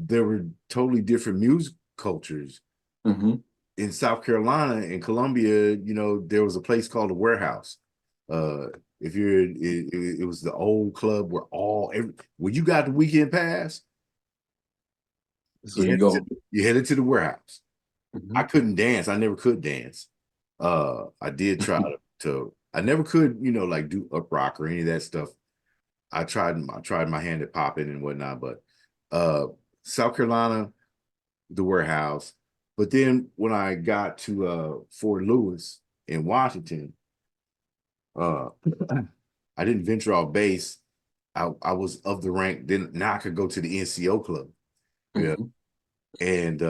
there were totally different music cultures. Mm-hmm. In South Carolina, in Columbia, there was a place called the Warehouse. If it was the old club where when you got the weekend pass, So you go. you headed to the Warehouse. Mm-hmm. I couldn't dance. I never could dance. I did try to. I never could, like do up rock or any of that stuff. I tried my hand at popping and whatnot, but South Carolina, the Warehouse. But then when I got to Fort Lewis in Washington, I didn't venture off base. I was of the rank. Then now I could go to the NCO club. Yeah. Mm-hmm. And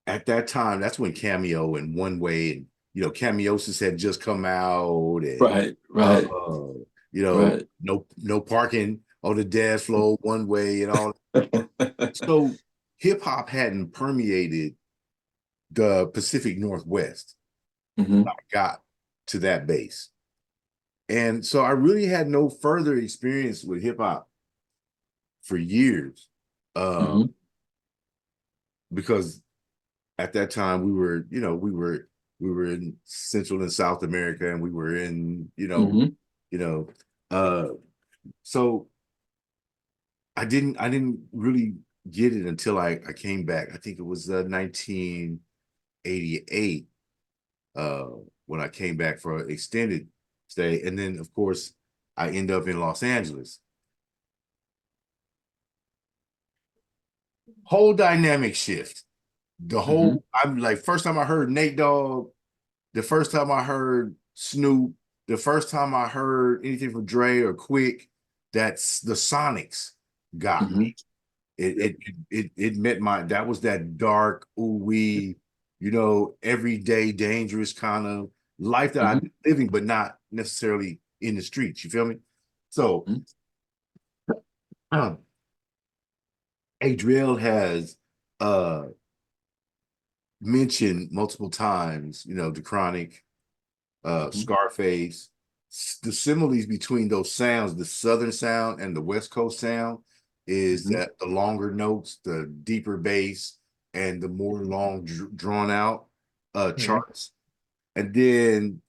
at that time, that's when Cameo and One Way and Cameosis had just come out. And, Right. Right. no parking on the dance floor, One Way and all. So hip hop hadn't permeated the Pacific Northwest. Mm-hmm. I got to that base. And so I really had no further experience with hip hop for years. Mm-hmm. Because at that time we were in Central and South America, and we were in, Mm-hmm. So I didn't really get it until I came back. I think it was 1988 when I came back for an extended stay. And then, of course, I end up in Los Angeles. Whole dynamic shift. The whole, I'm like, first time I heard Nate Dogg, the first time I heard Snoop, the first time I heard anything from Dre or Quick, that's the Sonics got Mm-hmm. me. It met that was that dark, ooh-wee, everyday dangerous kind of life that I've been living, but not necessarily in the streets. You feel me? So Adriel has mentioned multiple times, the Chronic, Scarface, the similes between those sounds, the Southern sound and the West Coast sound, is that the longer notes, the deeper bass, and the more long drawn out charts. And then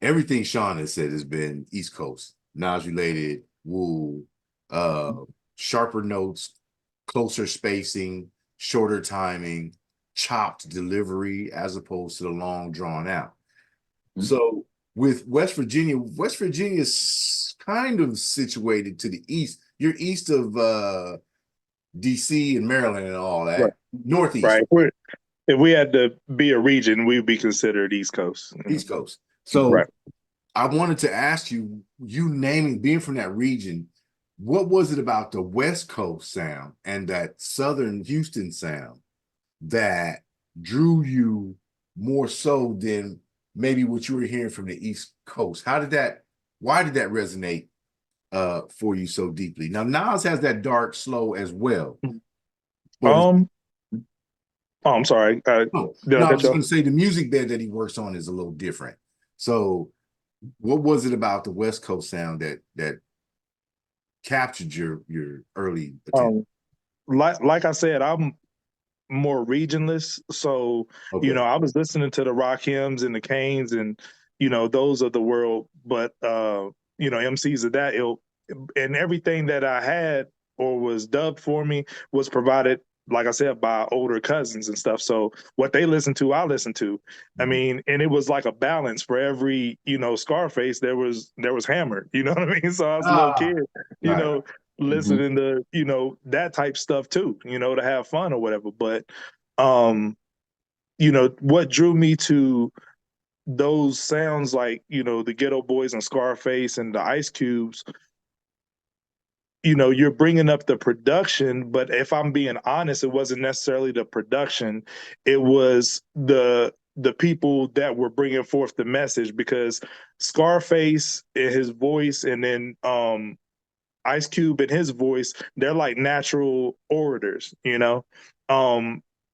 everything Shawn has said has been East Coast, Nas related, Wu, sharper notes, closer spacing, shorter timing, chopped delivery, as opposed to the long drawn out. So with West Virginia is kind of situated to the east. You're east of DC and Maryland and all that. Right. Northeast. Right. If we had to be a region, we'd be considered East Coast. East Coast. So right. I wanted to ask you being from that region, what was it about the West Coast sound and that Southern Houston sound that drew you more so than maybe what you were hearing from the East Coast? Why did that resonate for you so deeply? Now, Nas has that dark, slow as well. I'm sorry. I was just going to say the music bed that he works on is a little different. So what was it about the West Coast sound that captured your early attention? Like I said, I'm more regionless. So, I was listening to the Rakims and the Canes and, those of the world, but, MCs of that ilk, and everything that I had or was dubbed for me was provided, like I said, by older cousins and stuff. So what they listened to, I listened to. I mean, and it was like a balance for every, Scarface, there was Hammer, you know what I mean? So I was a little kid, listening to, that type stuff too, to have fun or whatever. But, what drew me to those sounds like, the Ghetto Boys and Scarface and the Ice Cubes, you're bringing up the production, but if I'm being honest, it wasn't necessarily the production. It was the people that were bringing forth the message, because Scarface in his voice and then Ice Cube and his voice, they're like natural orators,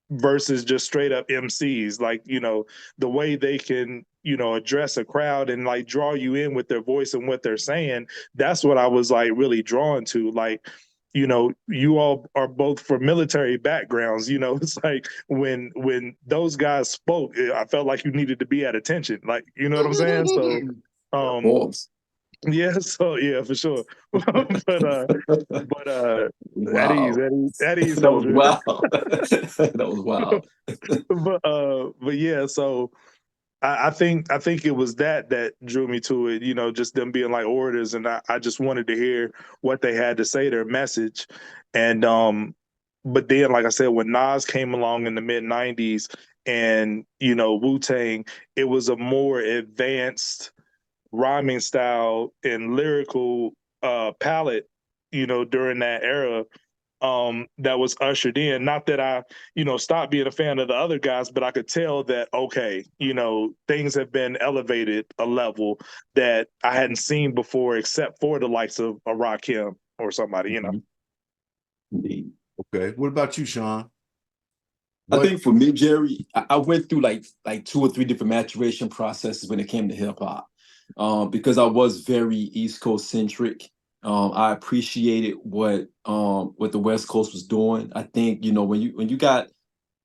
versus just straight up MCs. Like, the way they can, address a crowd and like draw you in with their voice and what they're saying. That's what I was like really drawn to. Like, you all are both from military backgrounds. It's like when those guys spoke, I felt like you needed to be at attention. Like, you know what I'm saying? So, Of course. yeah, so yeah, for sure. but Wow. at ease, That was soldier. wild. That was wild. But yeah, so I think it was that drew me to it, just them being like orators, and I just wanted to hear what they had to say, their message. And but then, like I said, when Nas came along in the mid 90s and, Wu-Tang, it was a more advanced rhyming style and lyrical palette, during that era, that was ushered in. Not that I, stopped being a fan of the other guys, but I could tell that, okay, things have been elevated a level that I hadn't seen before, except for the likes of a Rakim or somebody. Indeed. Okay. What about you, Shawn? I think for me, Jerry, I went through like 2 or 3 different maturation processes when it came to hip hop, because I was very East Coast centric. I appreciated what the West Coast was doing. I think when you got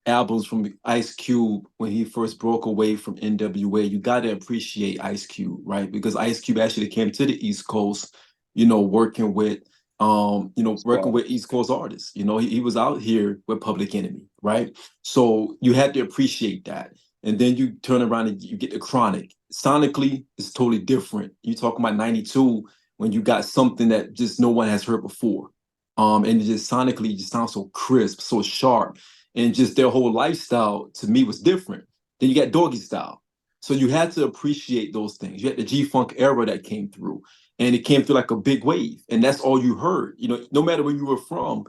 albums from Ice Cube when he first broke away from NWA, you got to appreciate Ice Cube, right? Because Ice Cube actually came to the East Coast, working with working with East Coast artists. He was out here with Public Enemy, right? So you had to appreciate that. And then you turn around and you get the Chronic. Sonically, it's totally different. You talk about 92 when you got something that just no one has heard before. And it just sonically just sounds so crisp, so sharp. And just their whole lifestyle to me was different. Then you got Doggy Style. So you had to appreciate those things. You had the G-Funk era that came through, and it came through like a big wave. And that's all you heard. No matter where you were from,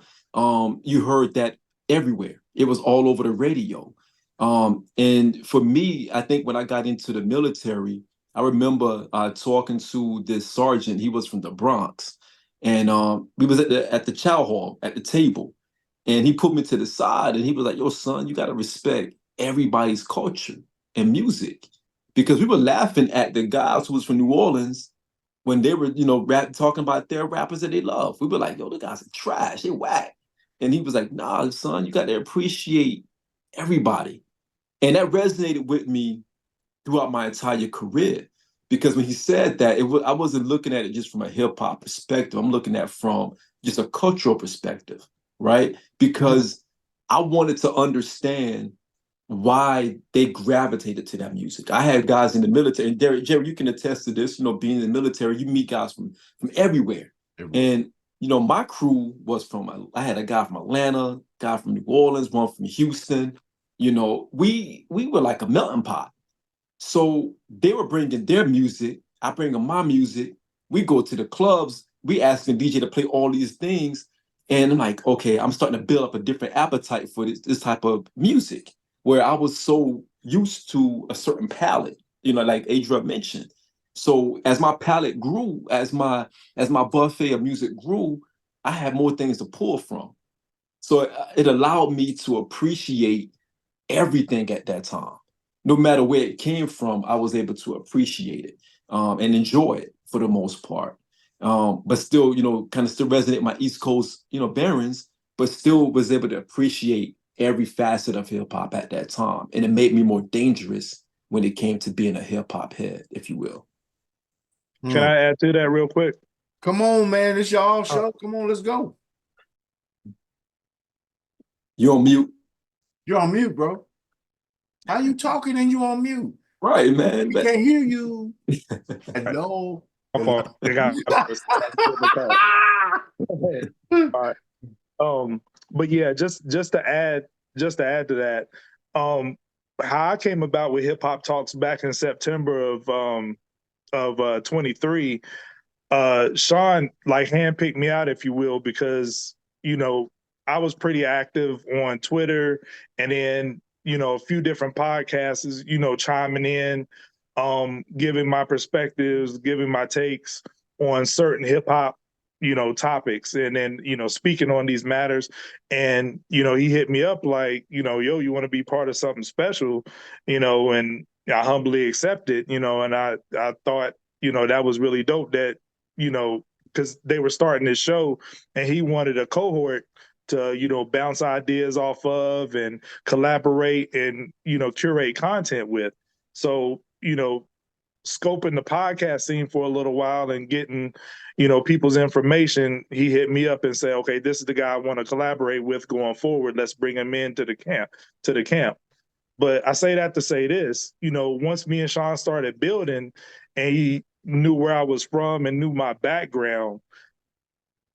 you heard that everywhere. It was all over the radio. And for me, I think when I got into the military, I remember talking to this sergeant. He was from the Bronx. And we was at the chow hall at the table. And he put me to the side and he was like, yo, son, you got to respect everybody's culture and music. Because we were laughing at the guys who was from New Orleans when they were, talking about their rappers that they love. We were like, yo, the guys are trash, they whack. And he was like, nah, son, you got to appreciate everybody. And that resonated with me throughout my entire career. Because when he said that, I wasn't looking at it just from a hip hop perspective. I'm looking at it from just a cultural perspective, right? Because I wanted to understand why they gravitated to that music. I had guys in the military, and Jerry, you can attest to this. Being in the military, you meet guys from everywhere. And my crew was I had a guy from Atlanta, guy from New Orleans, one from Houston. We were like a melting pot. So they were bringing their music. I bring them my music. We go to the clubs. We ask the DJ to play all these things. And I'm like, okay, I'm starting to build up a different appetite for this type of music where I was so used to a certain palette, like Adriel mentioned. So as my palette grew, as my buffet of music grew, I had more things to pull from. So it allowed me to appreciate everything at that time. No matter where it came from, I was able to appreciate it and enjoy it for the most part. But still, kind of still resonate my East Coast, bearings, but still was able to appreciate every facet of hip hop at that time. And it made me more dangerous when it came to being a hip hop head, if you will. Can I add to that real quick? Come on, man. It's y'all show. Come on, let's go. You're on mute. You're on mute, bro. How you talking and you on mute? Right, man. We can't hear you. Hello. All right. But yeah, just to add to that, how I came about with Hip Hop Talks back in September of 23, Shawn like handpicked me out, if you will, because I was pretty active on Twitter, and then a few different podcasts, chiming in, giving my perspectives, giving my takes on certain hip hop, topics, and then speaking on these matters. And he hit me up like, yo, you want to be part of something special, and I humbly accepted, and I thought that was really dope that because they were starting this show, and he wanted a cohort to, you know, bounce ideas off of and collaborate and, you know, curate content with. So, you know, scoping the podcast scene for a little while and getting, you know, people's information, he hit me up and said, okay, this is the guy I want to collaborate with going forward. Let's bring him into the camp. But I say that to say this, you know, once me and Shawn started building and he knew where I was from and knew my background,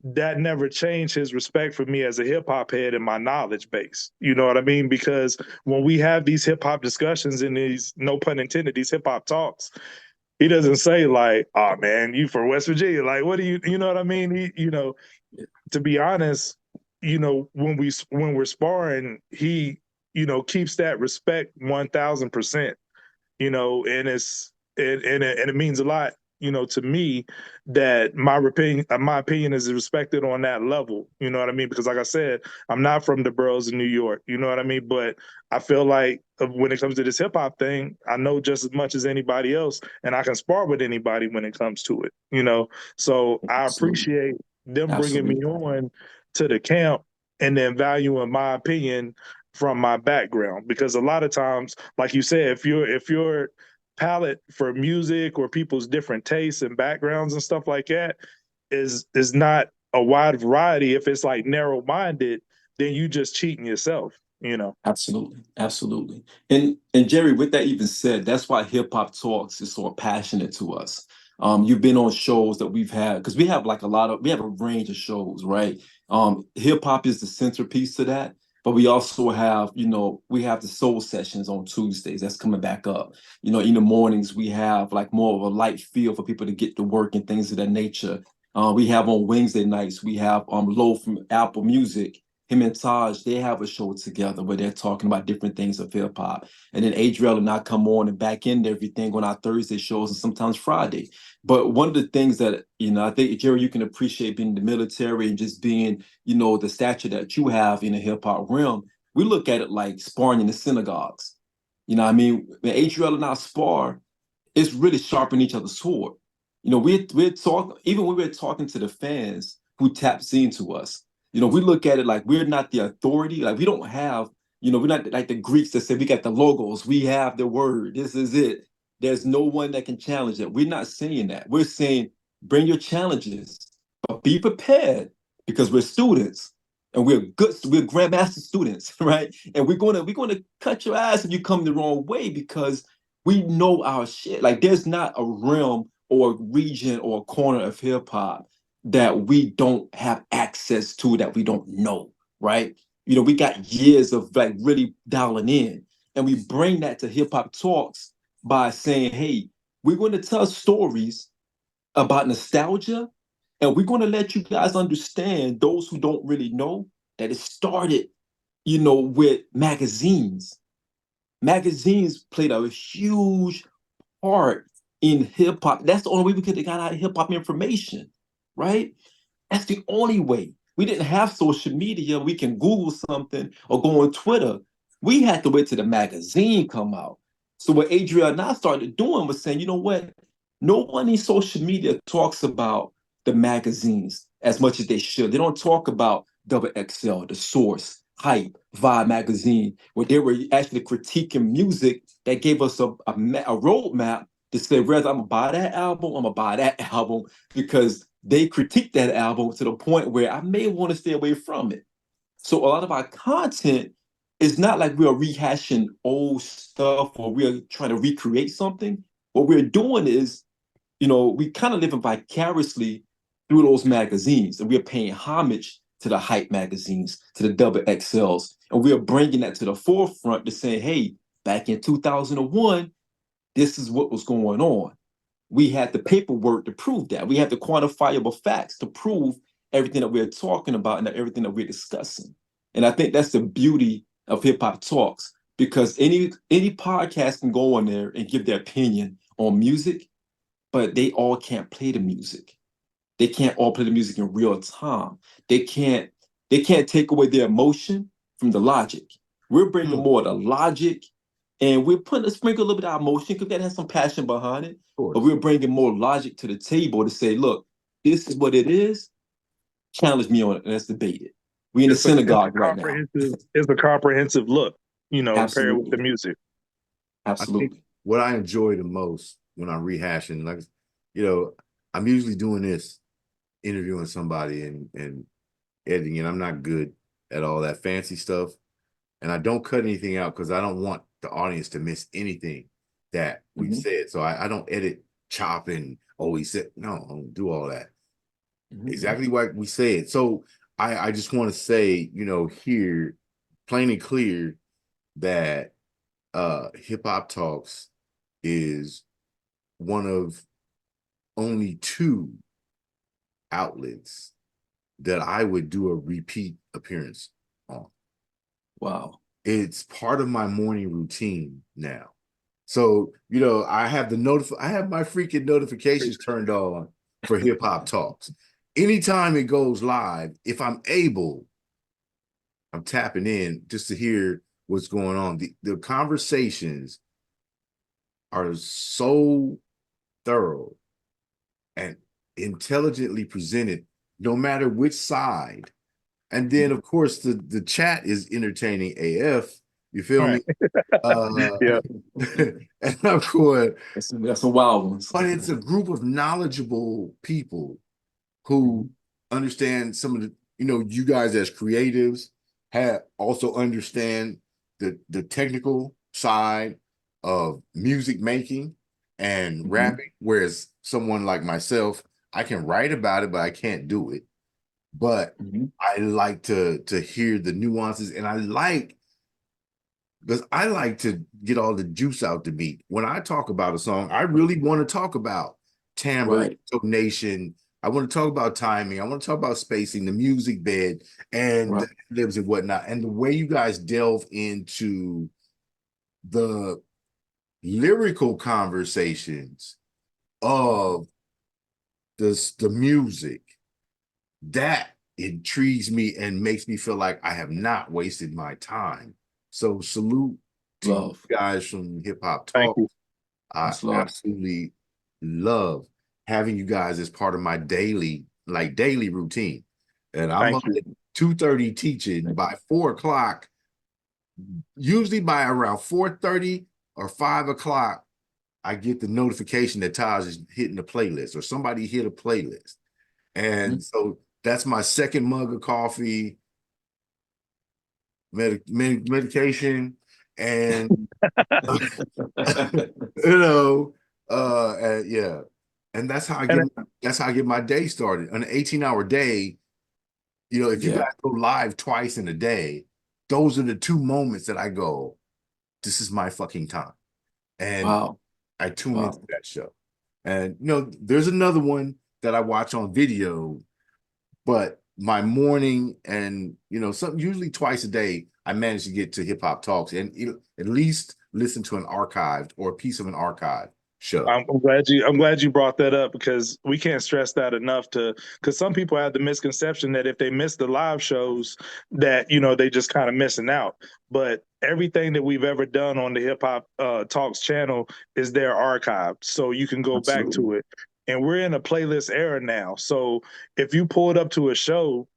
that never changed his respect for me as a hip hop head and my knowledge base. You know what I mean? Because when we have these hip hop discussions and these, no pun intended, these hip hop talks, he doesn't say like, "Oh man, you from West Virginia? Like, what do you know what I mean?" He, you know, to be honest, you know, when we're sparring, he, you know, keeps that respect 1,000%. You know, and it means a lot, you know, to me that my opinion is respected on that level. You know what I mean? Because like I said, I'm not from the boroughs of New York. You know what I mean? But I feel like when it comes to this hip hop thing, I know just as much as anybody else, and I can spar with anybody when it comes to it. You know, so I Absolutely. appreciate them bringing me Absolutely. on to the camp and then valuing my opinion from my background, because a lot of times, like you said, if your palette for music or people's different tastes and backgrounds and stuff like that is not a wide variety, if it's like narrow minded, then you just cheating yourself, you know. Absolutely, absolutely. And Jerry, with that even said, that's why Hip Hop Talks is so passionate to us. You've been on shows that we've had, because we have like we have a range of shows, right? Hip hop is the centerpiece to that, but we also have, you know, we have the soul sessions on Tuesdays. That's coming back up. You know, in the mornings we have like more of a light feel for people to get to work and things of that nature. We have on Wednesday nights, we have Low from Apple Music. Him and Taj, they have a show together where they're talking about different things of hip hop. And then Adriel and I come on and back end everything on our Thursday shows and sometimes Friday. But one of the things that, you know, I think, Jerry, you can appreciate being in the military and just being, you know, the stature that you have in the hip hop realm. We look at it like sparring in the synagogues. You know what I mean? When Adriel and I spar, it's really sharpening each other's sword. You know, we're talking, even when we're talking to the fans who taps into us, you know, we look at it like we're not the authority. Like we don't have, you know, we're not like the Greeks that say we got the logos, we have the word, this is it. There's no one that can challenge it. We're not saying that. We're saying bring your challenges, but be prepared because we're students and we're grandmaster students, right? And we're gonna cut your ass if you come the wrong way because we know our shit. Like there's not a realm or a region or a corner of hip hop that we don't have access to, that we don't know, right? You know, we got years of like really dialing in, and we bring that to Hip Hop Talks by saying, hey, we're going to tell stories about nostalgia, and we're going to let you guys understand, those who don't really know, that it started, you know, with magazines. Magazines played a huge part in hip hop. That's the only way we could have got out hip hop information, right? That's the only way. We didn't have social media. We can Google something or go on Twitter. We had to wait till the magazine come out. So what Adriel and I started doing was saying, you know what? No one in social media talks about the magazines as much as they should. They don't talk about Double XL, The Source, Hype, Vibe magazine, where they were actually critiquing music that gave us a roadmap to say, whether I'm gonna buy that album, I'm gonna buy that album, because they critique that album to the point where I may want to stay away from it. So a lot of our content is not like we're rehashing old stuff or we're trying to recreate something. What we're doing is, you know, we kind of living vicariously through those magazines, and we're paying homage to the hype magazines, to the double XLs, and we're bringing that to the forefront to say, hey, back in 2001, this is what was going on. We had the paperwork to prove that. We had the quantifiable facts to prove everything that we're talking about and everything that we're discussing. And I think that's the beauty of Hip Hop Talks, because any podcast can go on there and give their opinion on music, but they all can't play the music. They can't all play the music in real time. They can't take away their emotion from the logic. We're bringing more of the logic, and we're putting a sprinkle a little bit of emotion because that has some passion behind it. But we're bringing more logic to the table to say, look, this is what it is, challenge me on it and let's debate it. We in the synagogue right now. It's a comprehensive look, you know, paired with the Absolutely. music. I Absolutely. think what I enjoy the most when I'm rehashing, like, you know, I'm usually doing this, interviewing somebody and editing, and I'm not good at all that fancy stuff. And I don't cut anything out because I don't want the audience to miss anything that we've said. So I don't edit, chop, and always said, no, I don't do all that. Exactly what we said. So I just want to say, you know, here, plain and clear, that Hip Hop Talks is one of only 2 outlets that I would do a repeat appearance on. Wow. It's part of my morning routine now. So, you know, I have my freaking notifications turned on for Hip Hop Talks. Anytime it goes live, if I'm able, I'm tapping in just to hear what's going on. The conversations are so thorough and intelligently presented, no matter which side. And then, of course, the chat is entertaining AF. You feel me? Yeah. And I'm going, that's a wild one. but it's a group of knowledgeable people who understand some of the, you know, you guys as creatives have also understand the technical side of music making and rapping, whereas someone like myself, I can write about it, but I can't do it. But I like to hear the nuances, and because I like to get all the juice out the meat. When I talk about a song, I really want to talk about timbre, intonation. I want to talk about timing. I want to talk about spacing, the music bed, and the libs and whatnot. And the way you guys delve into the lyrical conversations of the music, that intrigues me and makes me feel like I have not wasted my time. So salute to you guys from Hip Hop Talk. I absolutely love having you guys as part of my daily routine. And I'm up at 2:30 teaching. By 4 o'clock, usually by around 4:30 or 5 o'clock, I get the notification that Taj is hitting the playlist or somebody hit a playlist. And so that's my second mug of coffee, medication, and you know, yeah. And that's how I get my day started. An 18-hour day, you know, if you guys go live twice in a day, those are the 2 moments that I go, this is my fucking time. And I tune into that show. And you know, there's another one that I watch on video, but my morning and, you know, something usually twice a day, I manage to get to Hip Hop Talks and, you know, at least listen to an archived or a piece of an archive show. I'm glad you brought that up, because we can't stress that enough, because some people have the misconception that if they miss the live shows that, you know, they just kind of missing out. But everything that we've ever done on the Hip Hop Talks channel is there archived, so you can go back to it. And we're in a playlist era now. So if you pulled up to a show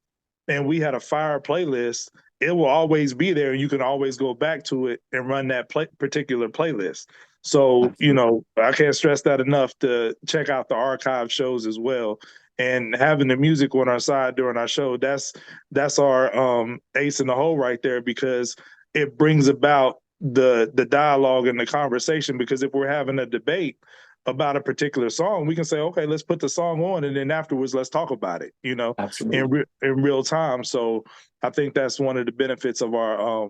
and we had a fire playlist, it will always be there, and you can always go back to it and run that particular playlist. So, you know, I can't stress that enough, to check out the archive shows as well. And having the music on our side during our show, that's our ace in the hole right there, because it brings about the dialogue and the conversation. Because if we're having a debate about a particular song, we can say, okay, let's put the song on, and then afterwards let's talk about it, you know, in real time. So I think that's one of the benefits of our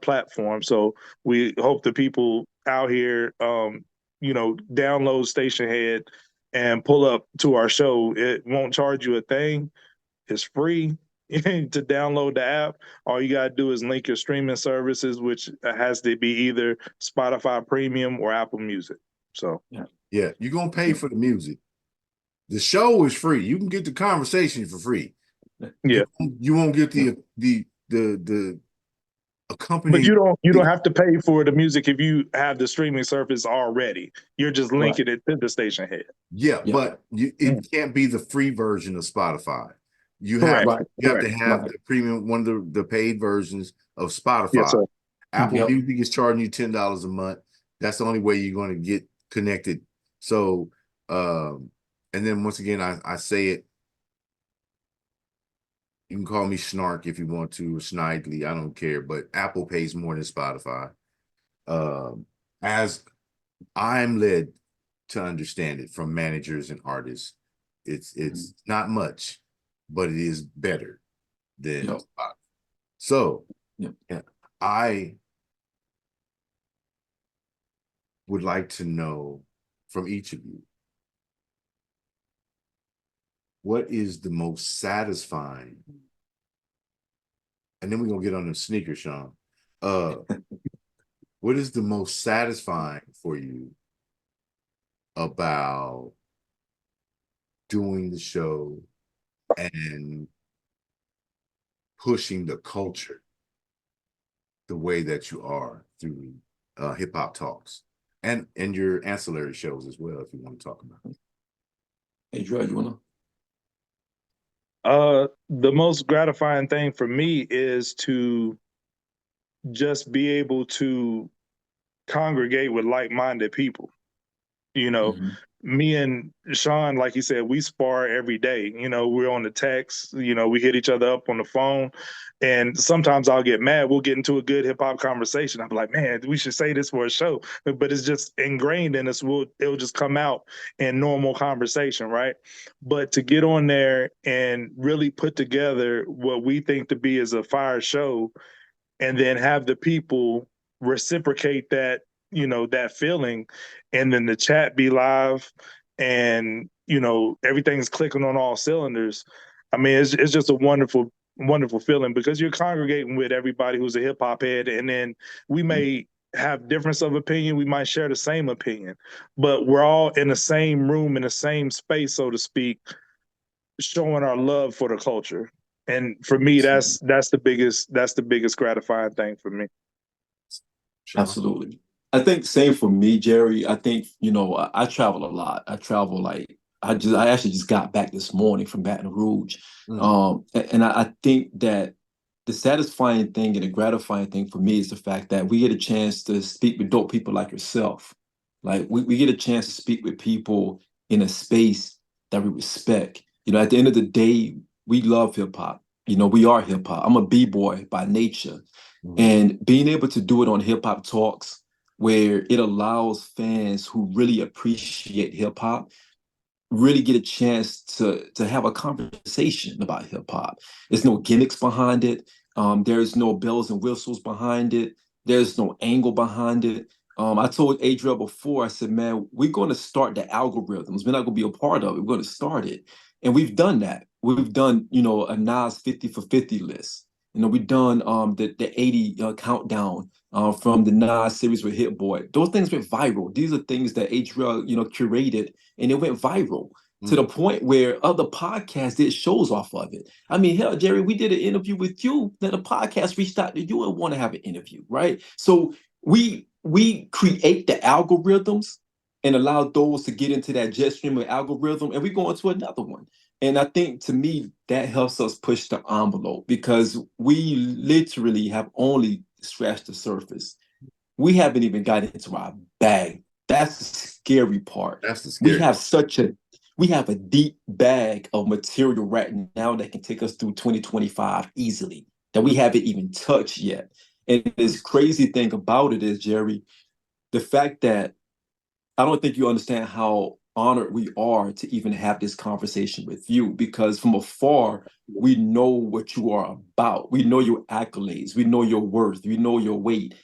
platform. So we hope the people out here, you know, download Stationhead and pull up to our show. It won't charge you a thing. It's free to download the app. All you got to do is link your streaming services, which has to be either Spotify Premium or Apple Music. So yeah, you're gonna pay for the music. The show is free. You can get the conversation for free. Yeah, you won't get the accompany. You don't have to pay for the music if you have the streaming service already. You're just linking it to the Stationhead. Yeah, but it can't be the free version of Spotify. You have to have the premium, one of the paid versions of Spotify. Yes, sir. Apple Music is charging you $10 a month. That's the only way you're going to get connected. So, and then once again, I say it. You can call me Snark if you want to, or Snidely. I don't care. But Apple pays more than Spotify. As I'm led to understand it from managers and artists, it's not much, but it is better than Spotify. So I would like to know from each of you, what is the most satisfying? And then we're gonna get on the sneakers, Shawn. What is the most satisfying for you about doing the show and pushing the culture the way that you are through Hip Hop Talks and your ancillary shows as well, if you want to talk about it? Adriel, you wanna? The most gratifying thing for me is to just be able to congregate with like-minded people. You know, me and Shawn, like he said, we spar every day. You know, we're on the text, you know, we hit each other up on the phone. And sometimes I'll get mad. We'll get into a good hip hop conversation. I'm like, man, we should say this for a show. But it's just ingrained in us. It'll just come out in normal conversation, right? But to get on there and really put together what we think to be as a fire show, and then have the people reciprocate that, you know, that feeling, and then the chat be live, and you know everything's clicking on all cylinders. I mean, it's just a wonderful feeling, because you're congregating with everybody who's a hip hop head, and then we may have difference of opinion, we might share the same opinion, but we're all in the same room, in the same space, so to speak, showing our love for the culture. And for me, that's the biggest gratifying thing for me. Absolutely. I think same for me, Jerry. I think, you know, I travel a lot. I travel like I actually just got back this morning from Baton Rouge. And I think that the satisfying thing and the gratifying thing for me is the fact that we get a chance to speak with dope people like yourself. Like we get a chance to speak with people in a space that we respect. You know, at the end of the day, we love hip hop. You know, we are hip hop. I'm a B-boy by nature. And being able to do it on Hip Hop Talks, where it allows fans who really appreciate hip hop really get a chance to have a conversation about hip hop. There's no gimmicks behind it. There's no bells and whistles behind it. There's no angle behind it. I told Adriel before, I said, man, we're going to start the algorithms. We're not going to be a part of it. We're going to start it. And we've done that. We've done, you know, a Nas 50 for 50 list. You know, we've done the 80 countdown from the Nas series with Hit Boy. Those things went viral. These are things that Adriel, you know, curated, and it went viral to the point where other podcasts did shows off of it. I mean, hell, Jerry, we did an interview with you, that a podcast reached out to you and want to have an interview, right? So we create the algorithms and allow those to get into that jet stream of algorithm, and we go into another one. And I think, to me, that helps us push the envelope, because we literally have only scratched the surface. We haven't even got into our bag. That's the scary part. That's the scary part. We have a deep bag of material right now that can take us through 2025 easily, that we haven't even touched yet. And this crazy thing about it is, Jerry, the fact that I don't think you understand how honored we are to even have this conversation with you, because from afar, we know what you are about. We know your accolades. We know your worth. We know your weight.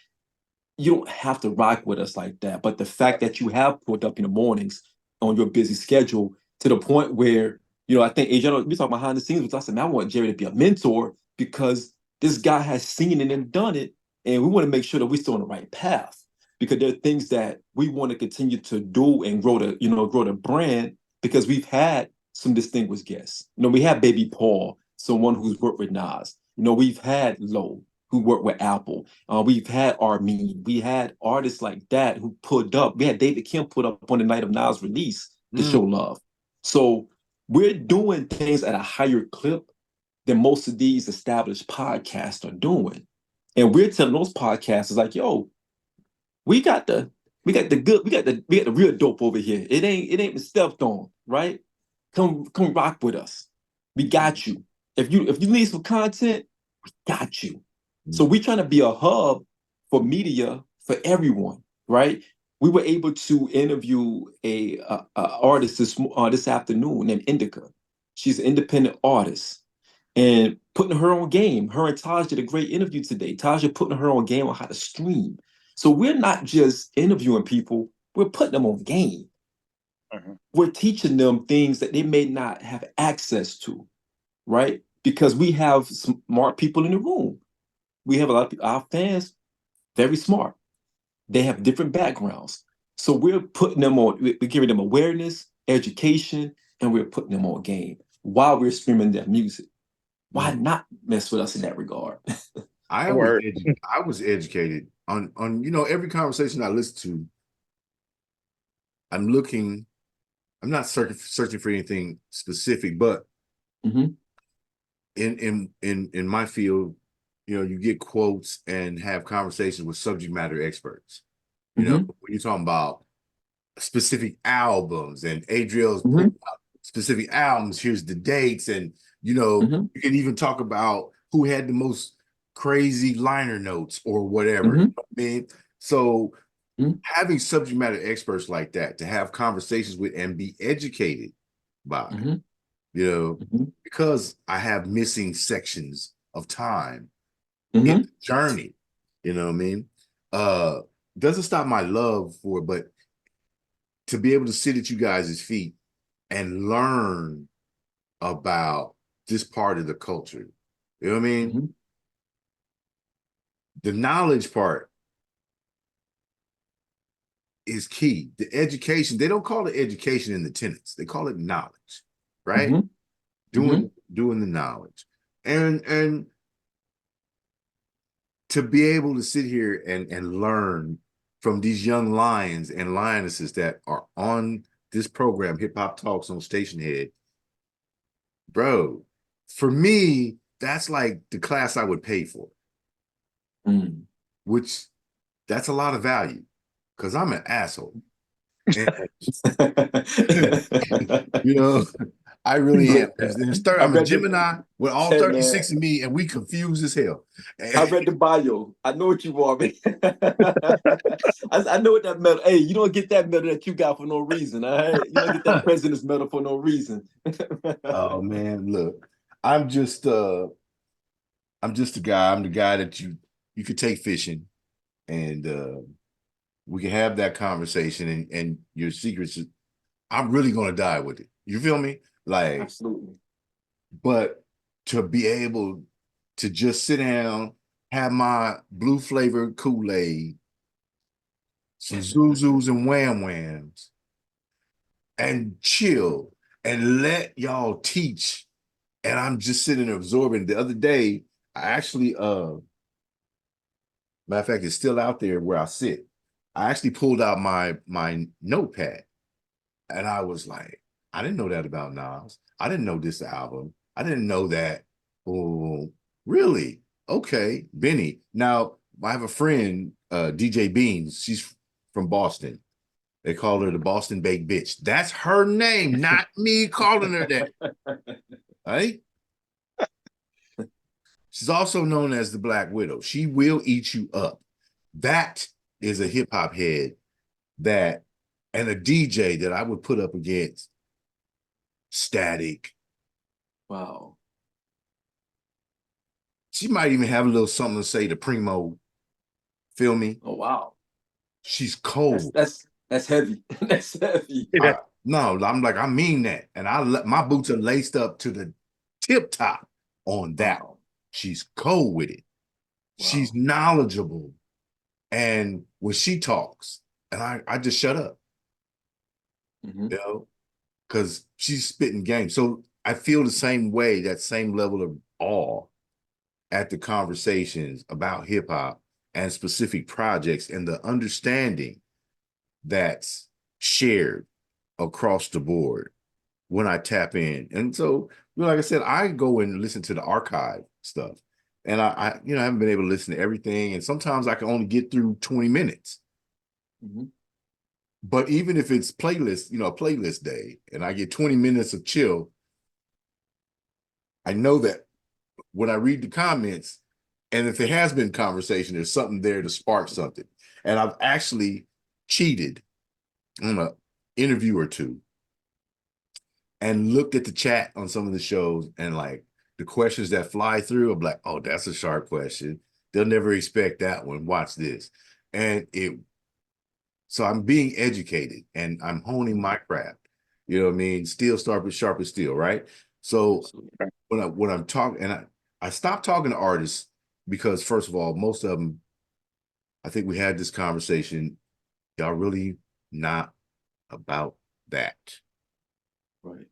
You don't have to rock with us like that. But the fact that you have pulled up in the mornings on your busy schedule to the point where, you know, I think, Adriel, we talk behind the scenes with us, and I want Jerry to be a mentor, because this guy has seen it and done it. And we want to make sure that we're still on the right path, because there are things that we want to continue to do and grow the brand, because we've had some distinguished guests. You know, we had Baby Paul, someone who's worked with Nas. You know, we've had Low, who worked with Apple. We've had Armin. We had artists like that who pulled up. We had David Kim put up on the night of Nas' release to show love. So we're doing things at a higher clip than most of these established podcasts are doing. And we're telling those podcasters like, yo, we got the real dope over here. It ain't been stepped on, right? Come rock with us. We got you. If you need some content, we got you. So we're trying to be a hub for media for everyone, right? We were able to interview a artist this afternoon named Indica. She's an independent artist and putting her on game. Her and Taj did a great interview today. Taj is putting her on game on how to stream. So we're not just interviewing people, we're putting them on game. We're teaching them things that they may not have access to, right? Because we have smart people in the room. We have a lot of people, our fans, very smart. They have different backgrounds. So we're putting them on, we're giving them awareness, education, and we're putting them on game while we're streaming their music. Why not mess with us in that regard? I was educated on every conversation I listen to. I'm not searching for anything specific, but in my field, you get quotes and have conversations with subject matter experts. When you're talking about specific albums and Adriel's putting out specific albums, here's the dates, and you can even talk about who had the most crazy liner notes or whatever. You know what I mean? So having subject matter experts like that to have conversations with and be educated by, because I have missing sections of time in the journey, you know what I mean? Doesn't stop my love for it, but to be able to sit at you guys' feet and learn about this part of the culture, you know what I mean? The knowledge part is key. The education, they don't call it education in the tenets. They call it knowledge, right? Doing the knowledge. And to be able to sit here and learn from these young lions and lionesses that are on this program, Hip Hop Talks on Stationhead, bro, for me, that's like the class I would pay for, which that's a lot of value because I'm an asshole. And, I really am. I'm a Gemini with all 36 of me, and we confused as hell. I read the bio. I know what you are, man. I know what that medal. Hey, you don't get that medal that you got for no reason. All right, you don't get that president's medal for no reason. Oh man, look, I'm just a guy. I'm the guy that you could take fishing, and we can have that conversation. And your secrets, I'm really gonna die with it. You feel me? Like, absolutely. But to be able to just sit down, have my blue flavored Kool-Aid, some Zuzus and Wham Whams, and chill and let y'all teach. And I'm just sitting there absorbing. The other day, I actually, matter of fact, it's still out there where I sit. I actually pulled out my notepad, and I was like, I didn't know that about Nas. I didn't know this album. I didn't know that. Oh, really? Okay, Benny. Now, I have a friend, DJ Beans. She's from Boston. They call her the Boston Baked Bitch. That's her name, not me calling her that. Right? She's also known as the Black Widow. She will eat you up. That is a hip hop head and a DJ that I would put up against Static. Wow. She might even have a little something to say to Primo. Feel me? Oh wow. She's cold. That's heavy. That's heavy. No, I'm like, I mean that. And my boots are laced up to the tip top on that. Wow. She's cold with it. Wow. She's knowledgeable. And when she talks, and I just shut up. Because she's spitting game. So I feel the same way, that same level of awe at the conversations about hip hop and specific projects and the understanding that's shared across the board when I tap in. And so, like I said, I go and listen to the archive stuff. And I haven't been able to listen to everything. And sometimes I can only get through 20 minutes. Mm-hmm. But even if it's playlist day, and I get 20 minutes of chill, I know that when I read the comments, and if there has been conversation, there's something there to spark something. And I've actually cheated on an interview or two and looked at the chat on some of the shows, and like the questions that fly through, I'm like, oh, that's a sharp question. They'll never expect that one. Watch this. So I'm being educated and I'm honing my craft. You know what I mean? Steel sharp as steel, right? So when I'm talking, and I stopped talking to artists because, first of all, most of them, I think we had this conversation, y'all really not about that. Right.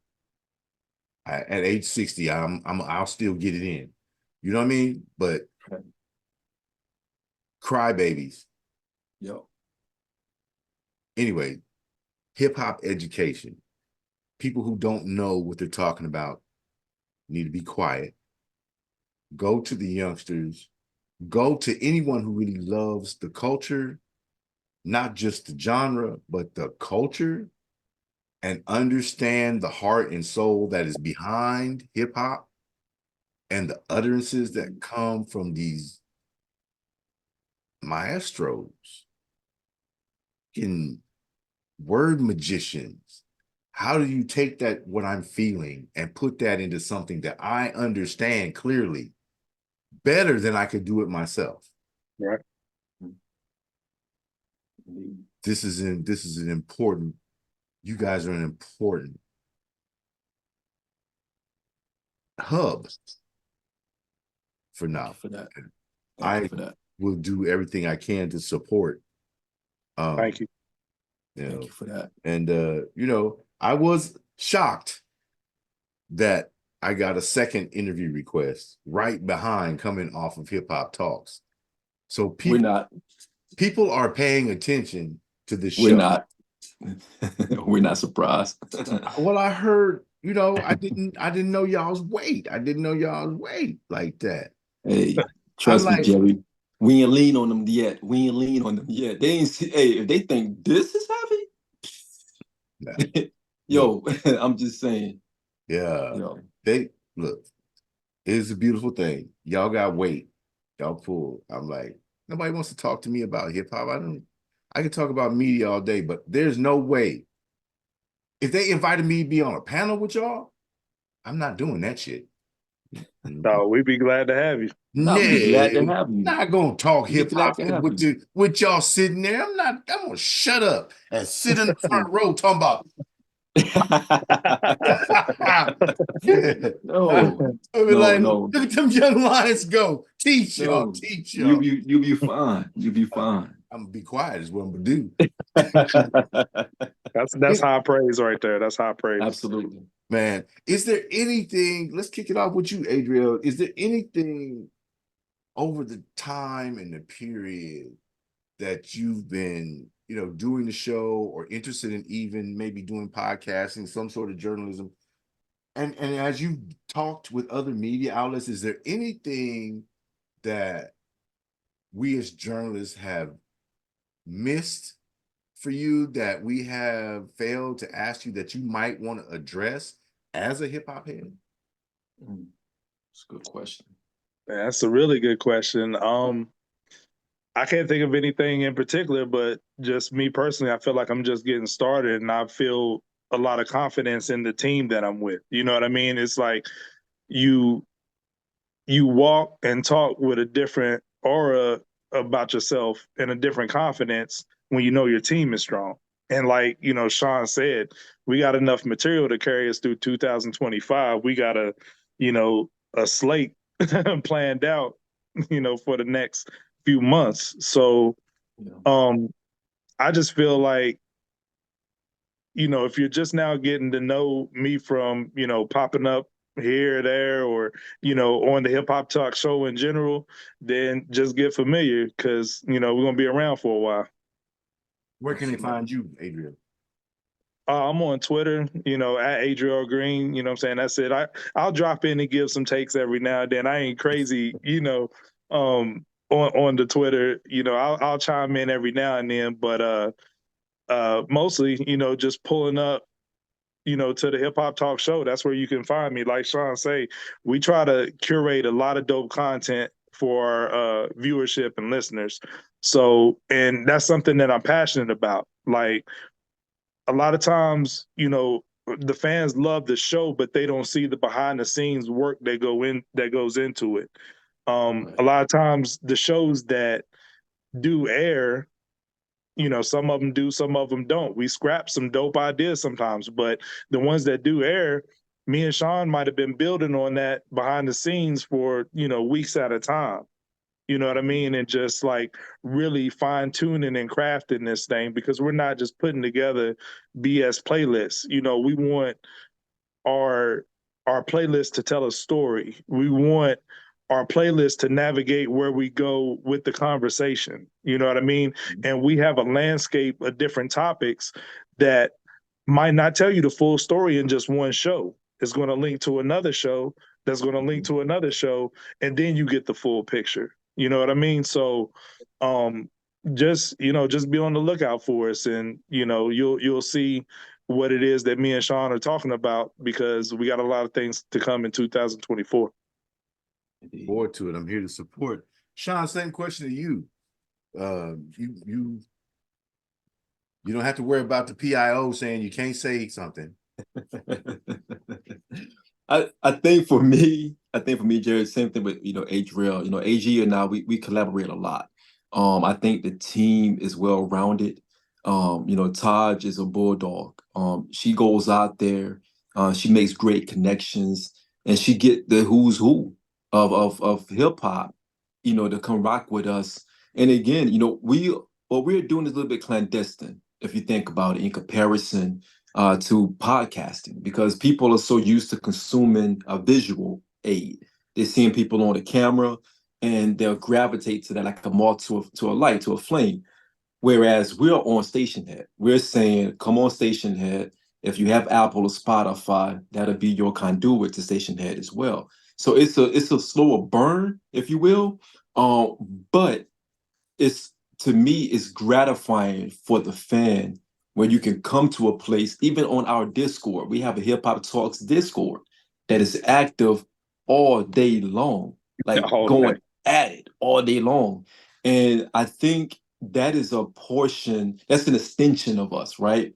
At age 60, I'll still get it in. You know what I mean? But right. Crybabies. Yo. Anyway, hip hop education. People who don't know what they're talking about need to be quiet. Go to the youngsters. Go to anyone who really loves the culture, not just the genre, but the culture, and understand the heart and soul that is behind hip hop and the utterances that come from these maestros and word magicians. How do you take that, what I'm feeling, and put that into something that I understand clearly better than I could do it myself? Right. This is an important, you guys are an important hub for now. For that. I will do everything I can to support. Thank you. Thank you for that. And I was shocked that I got a second interview request right behind coming off of Hip Hop Talks. So people are paying attention to the show. We're not surprised. Well, I heard, I didn't know y'all's weight. I didn't know y'all's weight like that. Hey, trust me, Jerry. We ain't lean on them yet. They ain't see, hey, if they think this is heavy, yo, I'm just saying. Yeah. They look, it's a beautiful thing. Y'all got weight. Y'all pull. I'm like, nobody wants to talk to me about hip hop. I can talk about media all day, but there's no way. If they invited me to be on a panel with y'all, I'm not doing that shit. No, we'd be glad to have you. No, we'd be glad to have you. Not gonna talk hip hop with y'all sitting there. I'm gonna shut up and sit in the front row talking about. No, look at them young lions go. Teach y'all. You'll be fine. You'll be fine. I'm gonna be quiet is what I'm gonna do. That's high praise right there. That's high praise. Absolutely. Man, is there anything, let's kick it off with you, Adriel. Is there anything over the time and the period that you've been, doing the show or interested in even maybe doing podcasting, some sort of journalism? And as you talked with other media outlets, is there anything that we as journalists have missed for you that we have failed to ask you that you might want to address as a hip hop head? That's a good question. That's a really good question. I can't think of anything in particular, but just me personally, I feel like I'm just getting started, and I feel a lot of confidence in the team that I'm with. You know what I mean? It's like you walk and talk with a different aura about yourself and a different confidence when you know your team is strong. And like, Shawn said, we got enough material to carry us through 2025. We got a slate planned out, for the next few months. So I just feel like, if you're just now getting to know me from, popping up here, there, or on the Hip Hop Talk Show in general, then just get familiar because we're gonna be around for a while. Where can they find you, Adriel? I'm on Twitter, at Adriel Green. You know what I'm saying? That's it. I'll drop in and give some takes every now and then. I ain't crazy, on the Twitter. I'll chime in every now and then, but mostly, just pulling up, to the Hip Hop Talk Show. That's where you can find me. Like Shawn say, we try to curate a lot of dope content for our viewership and listeners. So, and that's something that I'm passionate about. Like, a lot of times, the fans love the show, but they don't see the behind the scenes work that goes into it. A lot of times the shows that do air, some of them do, some of them don't. We scrap some dope ideas sometimes, but the ones that do air, me and Shawn might have been building on that behind the scenes for, weeks at a time. You know what I mean? And just like really fine tuning and crafting this thing because we're not just putting together BS playlists. We want our playlist to tell a story. We want our playlist to navigate where we go with the conversation. You know what I mean? And we have a landscape of different topics that might not tell you the full story in just one show. It's going to link to another show that's going to link to another show, and then you get the full picture. You know what I mean? So just be on the lookout for us, and you'll see what it is that me and Shawn are talking about because we got a lot of things to come in 2024. Forward to it. I'm here to support. Shawn, same question to you. You don't have to worry about the PIO saying you can't say something. I think for me, Jared, same thing with Adriel. AG and I we collaborate a lot. I think the team is well rounded. Taj is a bulldog. She goes out there, she makes great connections, and she get the who's who of hip hop, to come rock with us. And again, what we're doing is a little bit clandestine, if you think about it, in comparison to podcasting, because people are so used to consuming a visual aid. They're seeing people on the camera, and they'll gravitate to that like a moth to a light, to a flame. Whereas we're on Stationhead. We're saying, come on, Stationhead. If you have Apple or Spotify, that'll be your conduit to Stationhead as well. So it's a slower burn, if you will. But to me, it's gratifying for the fan when you can come to a place, even on our Discord. We have a Hip Hop Talks Discord that is active all day long, like going at it all day long. And I think that is a portion, that's an extension of us, right?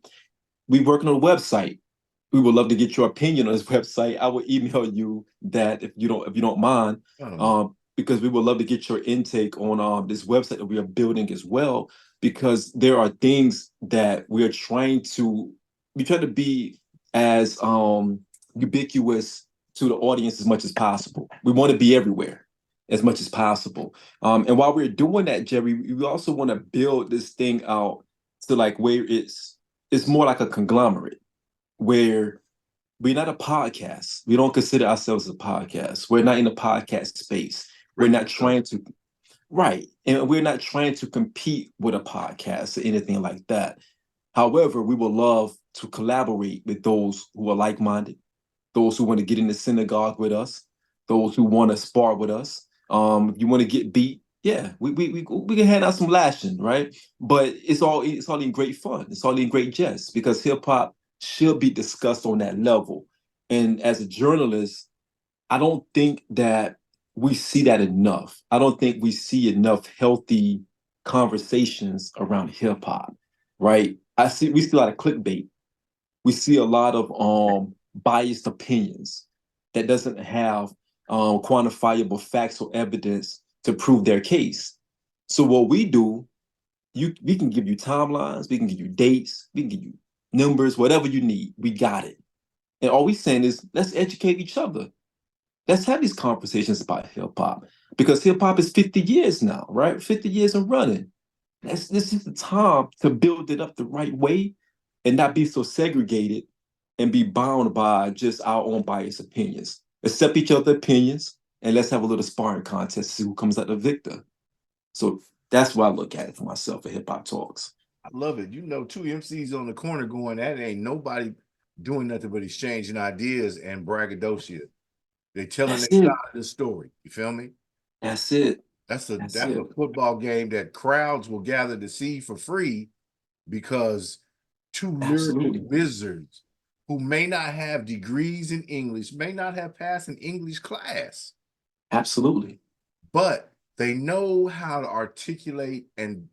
We working on a website. We would love to get your opinion on this website. I will email you that if you don't mind, because we would love to get your intake on this website that we are building as well, because there are things that we try to be as ubiquitous to the audience as much as possible. We want to be everywhere as much as possible. And while we're doing that, Jerry, we also want to build this thing out to like where it's more like a conglomerate, where we're not a podcast. We don't consider ourselves a podcast. We're not in the podcast space. We're not trying to, right. And we're not trying to compete with a podcast or anything like that. However, we would love to collaborate with those who are like-minded, those who want to get in the synagogue with us, those who want to spar with us. If you want to get beat, yeah, we can hand out some lashing, right? But it's all in great fun. It's all in great jest, because hip hop should be discussed on that level. And as a journalist, I don't think that we see that enough. I don't think we see enough healthy conversations around hip hop, right? We see a lot of clickbait. We see a lot of biased opinions that doesn't have quantifiable facts or evidence to prove their case. So what we do, we can give you timelines, we can give you dates, we can give you numbers, whatever you need, we got it. And all we're saying is, let's educate each other. Let's have these conversations about hip hop, because hip hop is 50 years now, right? 50 years and running. This is the time to build it up the right way and not be so segregated and be bound by just our own biased opinions. accept each other's opinions, and let's have a little sparring contest to see who comes out the victor. So that's why I look at it for myself at Hip Hop Talks. I love it. Two MCs on the corner going, that ain't nobody doing nothing but exchanging ideas and braggadocio. They telling their side of the story. You feel me? That's it. That's a football game that crowds will gather to see for free because two lyrical wizards who may not have degrees in English, may not have passed an English class. Absolutely. But they know how to articulate and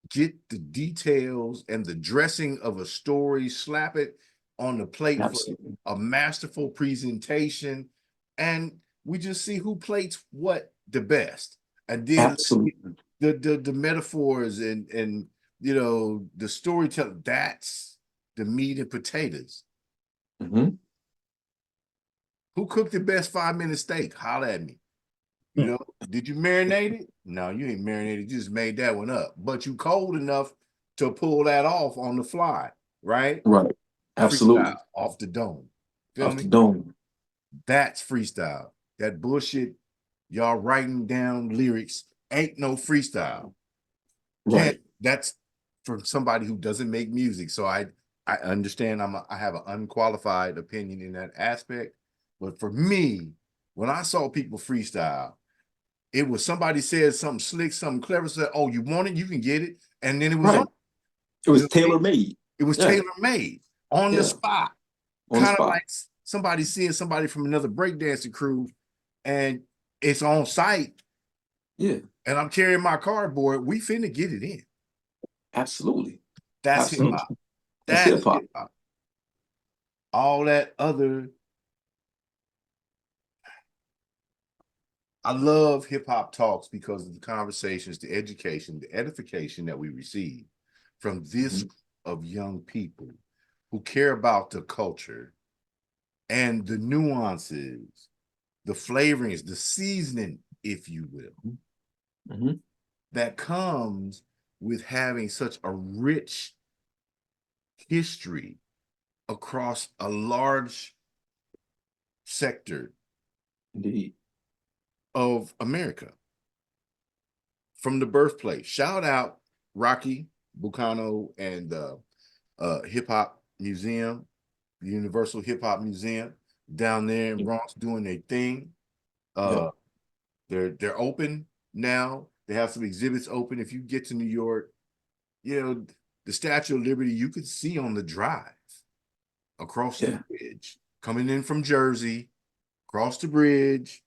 get the details and the dressing of a story, slap it on the plate for a masterful presentation. And we just see who plates what the best. And then the metaphors and the storytelling, that's the meat and potatoes. Mm-hmm. Who cooked the best 5-minute steak? Holla at me. Did you marinate it? No, you ain't marinated. You just made that one up. But you cold enough to pull that off on the fly, right? Right. Absolutely. Freestyle off the dome. Off the dome. That's freestyle. That bullshit, y'all writing down lyrics ain't no freestyle. Right. That's for somebody who doesn't make music. So I understand I have an unqualified opinion in that aspect. But for me, when I saw people freestyle, it was somebody said something slick, something clever, said, "Oh, you want it? You can get it." And then it was it was tailor-made. It was tailor-made on the spot. Kind of like somebody seeing somebody from another breakdancing crew and it's on site. Yeah. And I'm carrying my cardboard. We finna get it in. Absolutely. That's hip-hop. That's hip-hop. All that other. I love Hip Hop Talks because of the conversations, the education, the edification that we receive from this of young people who care about the culture and the nuances, the flavorings, the seasoning, if you will, that comes with having such a rich history across a large sector. Indeed. Of America from the birthplace. Shout out Rocky Bucano and Hip Hop Museum, the Universal Hip Hop Museum down there in Bronx doing their thing. They're open now. They have some exhibits open. If you get to New York, the Statue of Liberty you could see on the drive across the bridge coming in from Jersey, across the bridge.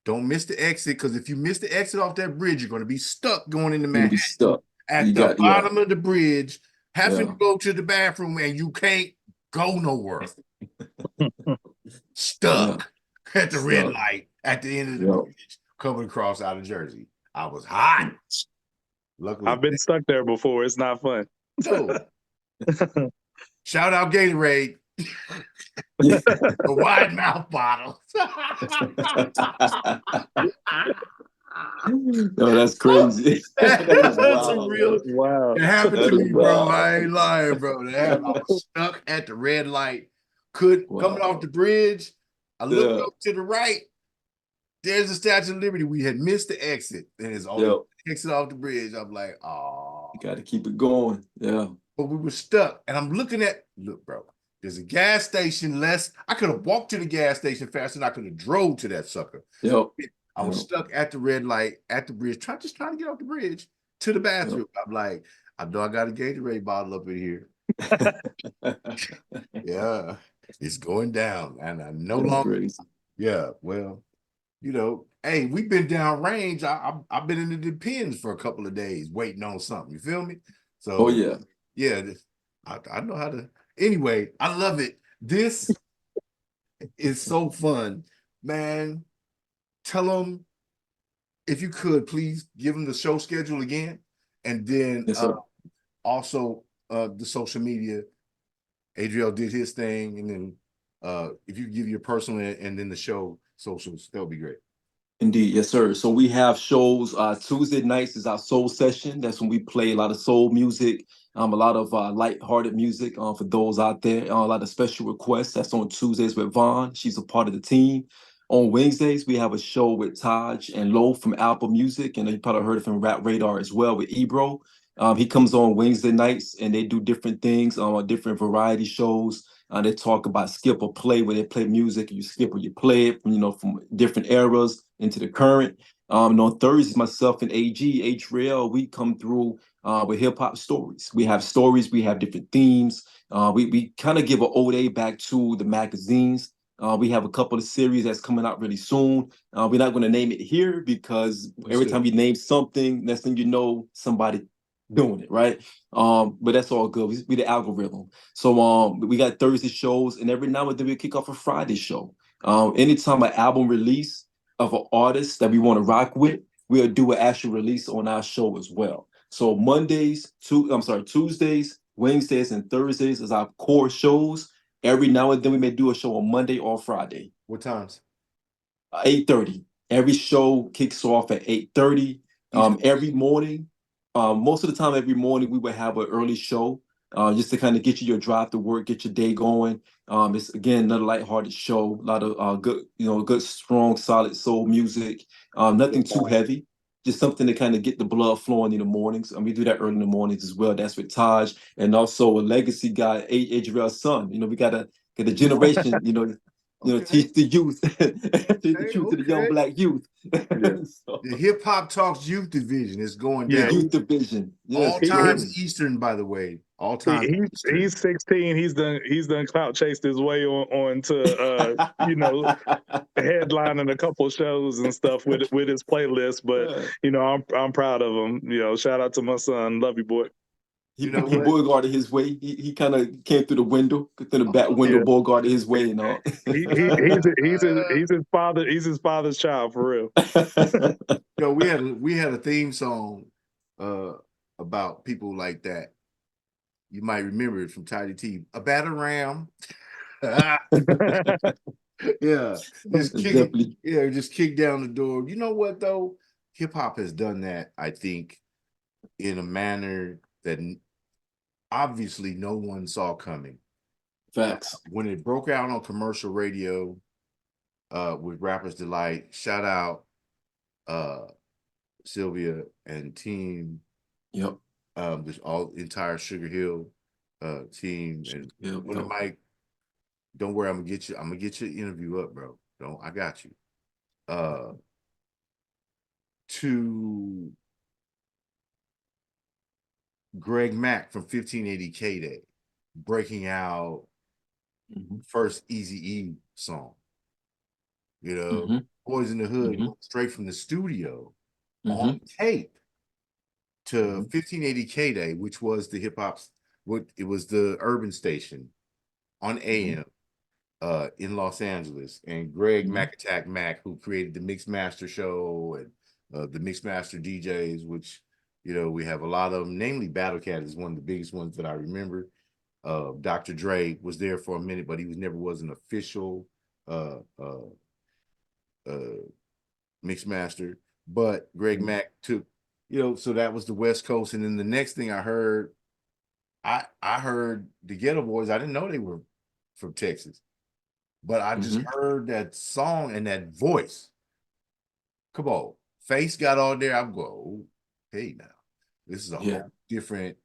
Don't miss the exit, because if you miss the exit off that bridge, you're going to be stuck going into Manhattan at the bottom of the bridge, having to go to the bathroom, and you can't go nowhere. Stuck at the red light at the end of the bridge, coming across out of Jersey. I was hot. Luckily, I've been stuck there before. It's not fun. Shout out Gatorade. The wide mouth bottles. No, that's crazy. That's real. Wow. It happened to me, bro. I ain't lying, bro. I was stuck at the red light. Coming off the bridge. I looked up to the right. There's the Statue of Liberty. We had missed the exit. And it's only exit off the bridge. I'm like, oh. You got to keep it going. Yeah. But we were stuck. And I'm looking at, look, bro. There's a gas station less. I could have walked to the gas station faster than I could have drove to that sucker. I was stuck at the red light at the bridge, just trying to get off the bridge to the bathroom. I'm like, I know I got a Gatorade bottle up in here. Yeah, it's going down. And I no longer. Yeah, well, hey, we've been down range. I've been in the depends for a couple of days waiting on something. You feel me? So, yeah, I know how to. Anyway, I love it. This is so fun, man. Tell them, if you could, please give them the show schedule again, and then also the social media. Adriel did his thing, and then if you give your personal and then the show socials, that would be great. Indeed, yes, sir. So we have shows. Tuesday nights is our soul session. That's when we play a lot of soul music. A lot of light-hearted music for those out there. A lot of special requests. That's on Tuesdays with Vaughn. She's a part of the team. On Wednesdays, we have a show with Taj and Lo from Apple Music, and you probably heard it from Rap Radar as well with Ebro. He comes on Wednesday nights, and they do different things on different variety shows. They talk about skip or play, where they play music, and you skip or you play it, from different eras into the current. And on Thursdays, myself and Adriel, we come through with hip hop stories. We have stories, we have different themes. We kind of give an ode back to the magazines. We have a couple of series that's coming out really soon. We're not going to name it here because every time we name something, next thing you know, somebody doing it, right? But that's all good. We the algorithm. So we got Thursday shows, and every now and then we kick off a Friday show. Anytime an album release of an artist that we want to rock with, we'll do an actual release on our show as well. So Tuesdays, Wednesdays, and Thursdays is our core shows. Every now and then we may do a show on Monday or Friday. What times? 8:30. Every show kicks off at 8:30. Every morning, most of the time, every morning we would have an early show, just to kind of get you your drive to work, get your day going. It's again another lighthearted show, a lot of good, strong, solid soul music. Nothing too heavy, just something to kind of get the blood flowing in the mornings. And we do that early in the mornings as well. That's with Taj, and also a legacy guy, Adriel's son. We gotta get a generation, teach the youth, teach the truth to the young Black youth. So, the Hip Hop Talks Youth Division is going down. Youth division. Yes, all times Eastern, by the way. All times Eastern. He's 16. He's done clout chased his way on to headlining a couple shows and stuff with his playlist. But I'm proud of him. Shout out to my son. Love you, boy. He boyguarded his way. He kind of came through the window, through the back window, boyguarded his way and all. He's his father's child for real. We had a theme song about people like that. You might remember it from Tidy T. A batter ram. Just kick down the door. You know what though? Hip hop has done that, I think, in a manner that obviously no one saw coming. Facts. When it broke out on commercial radio with Rapper's Delight, shout out Sylvia and team. Yep. There's entire Sugar Hill team and Mike. Don't worry, I'm gonna get your interview up, bro. I got you. To Greg Mack from 1580 K-Day breaking out first Eazy-E song. Boys in the Hood straight from the studio on tape to 1580 K-Day, which was the hip hop's it was the urban station on AM in Los Angeles. And Greg Mack Attack Mac, who created the Mix Master show and the Mix Master DJs, which we have a lot of them, namely Battle Cat is one of the biggest ones that I remember. Dr. Dre was there for a minute, but he was an official Mix Master. But Greg Mack took, so that was the West Coast. And then the next thing I heard, I heard the Ghetto Boys. I didn't know they were from Texas, but I just heard that song and that voice. Come on, Face got on there. I'm going, hey, now this is a whole different